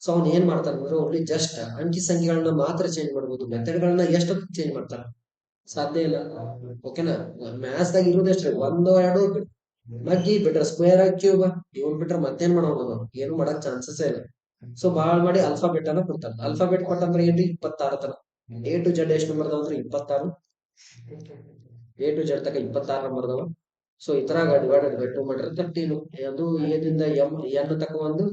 ಸೊ ಅವ್ನು ಏನ್ ಮಾಡ್ತಾನ ಅಂದ್ರೆ ಓನ್ಲಿ ಜಸ್ಟ್ ಅಂಕಿ ಸಂಖ್ಯೆಗಳನ್ನ ಮಾತ್ರ ಚೇಂಜ್ ಮಾಡ್ಬೋದು, ಮೆಥಡ್ ಗಳನ್ನ ಎಷ್ಟು ಚೇಂಜ್ ಮಾಡ್ತಾರ, ಸಾಧ್ಯ ಇಲ್ಲ. ಓಕೆನಾ, ಮ್ಯಾಥ್ಸ್ ದಾಗ ಇರೋದು ಎಷ್ಟ್ರಿ, 1 2 ಮಗ್ಗಿ ಬಿಟ್ರೆ ಸ್ಕ್ವೇರ್ ಕ್ಯೂಬ್ ಇವನ್ ಬಿಟ್ರೆ ಮತ್ತೇನ್ ಮಾಡೋದು, ಏನು ಮಾಡಕ್ ಚಾನ್ಸಸ್ ಇಲ್ಲ. ಸೊ ಬಾಳ್ ಮಾಡಿ ಅಲ್ಫಾಬೆಟ್ ಅನ್ನ ಕೊಡ್ತಾರ. ಅಲ್ಫಾಬೆಟ್ ಕೊಟ್ಟಂದ್ರೆ ಏನ್ರಿ 26 ತರ. ಎ ಟು ಜೆಡ್ ಎಷ್ಟು ನಂಬರ್ ಅದಾವ ಅಂದ್ರೆ 26. ಎ ಟು ಜೆಡ್ ತಕ 26 ನಂಬರ್ ಅದಾವ. ಸೊ ಈ ತರ ಡಿವೈಡೆಡ್ ಬೈ 2 ಮಾಡಿದ್ರೆ 13. ಅದು ಎದಿಂದ ಎನ್ ತಕ ಒಂದು,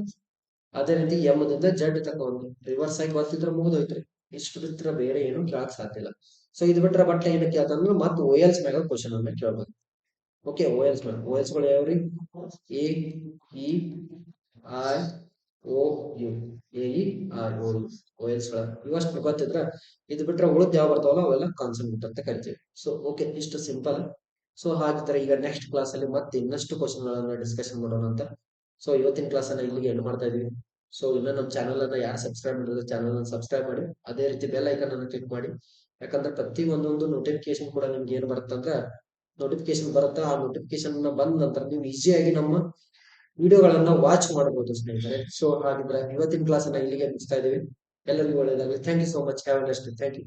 ಅದೇ ರೀತಿ ಎಂ ದಿಂದ ಜೆಡ್ ತಕ ಒಂದು. ರಿವರ್ಸ್ ಆಗಿ ಬರ್ತಿದ್ರೆ ಮುಗಿದೋಯ್ತ್ರಿ. ಇಷ್ಟು ಬಿಟ್ರೆ ಬೇರೆ ಏನು ಕೇಳಕ್ ಸಾಧ್ಯ ಇಲ್ಲ. ಸೊ ಇದು ಬಿಟ್ರೆ ಬಟ್ಲೆ ಏನಕ್ಕೆ ಕೇಳ್ತಂದ್ರೆ ಮತ್ತೆ ಓಎಲ್ಸ್ ಮ್ಯಾಗ ಕ್ವಶನ್ ಅನ್ನ ಕೇಳ್ಬೇಕು. ಓಕೆ, ಓಎಲ್ಸ್ ಮ್ಯಾಗ ಓಎಲ್ಸ್ ಗಳು ಯಾವ್ರಿ, A E I O U, A E R O U vowels ಗಳ ಇವಷ್ಟು ಗೊತ್ತಿದ್ರ ಇದು ಬಿಟ್ರೆ ಉಳಿದ ಯಾವ ಬರ್ತಾವಲ್ಲ ಅವೆಲ್ಲ ಕಾನ್ಸೆಪ್ಟ್ ಅಂತ ಕರಿತೀವಿ. ಸೊ ಓಕೆ, ಇಷ್ಟು ಸಿಂಪಲ್. ಸೊ ಹಾಗಿದ್ರೆ ಈಗ ನೆಕ್ಸ್ಟ್ ಕ್ಲಾಸ್ ಅಲ್ಲಿ ಮತ್ತೆ ಇನ್ನಷ್ಟು ಕ್ವಶನ್ ಗಳನ್ನ ಡಿಸ್ಕಷನ್ ಮಾಡೋಣ ಅಂತ. ಸೊ ಇವತ್ತಿನ ಕ್ಲಾಸ್ ಅನ್ನ ಇಲ್ಲಿಗೆ ಎಂಡ್ ಮಾಡ್ತಾ ಇದೀವಿ. ಸೊ ಇನ್ನ ನಮ್ಮ ಚಾನಲ್ ಅನ್ನ ಯಾರು ಸಬ್ಸ್ಕ್ರೈಬ್ ಮಾಡಿದ್ರೆ ಚಾನಲ್ ಅನ್ನ ಸಬ್ಸ್ಕ್ರೈಬ್ ಮಾಡಿ, ಅದೇ ರೀತಿ ಬೆಲ್ ಐಕನ್ ಅನ್ನು ಕ್ಲಿಕ್ ಮಾಡಿ. ಯಾಕಂದ್ರೆ ಪ್ರತಿ ಒಂದೊಂದು ನೋಟಿಫಿಕೇಶನ್ ಕೂಡ ನಿಮ್ಗೆ ಏನ್ ಬರುತ್ತಂದ್ರೆ ನೋಟಿಫಿಕೇಶನ್ ಬರುತ್ತೆ. ಆ ನೋಟಿಫಿಕೇಶನ್ ಬಂದ ನಂತರ ನೀವು ಈಸಿಯಾಗಿ ನಮ್ಮ ವಿಡಿಯೋಗಳನ್ನ ವಾಚ್ ಮಾಡಬಹುದು ಸ್ನೇಹಿತರೆ. ಸೊ ಹಾಗಿದ್ರೆ ಇವತ್ತಿನ ಕ್ಲಾಸ್ ಅನ್ನ ಇಲ್ಲಿಗೆ ಮುಗಿಸ್ತಾ ಇದೀವಿ. ಎಲ್ಲರಿಗೂ ಒಳ್ಳೆಯದಾಗಲಿ. Thank you so much. Have a nice day. Thank you.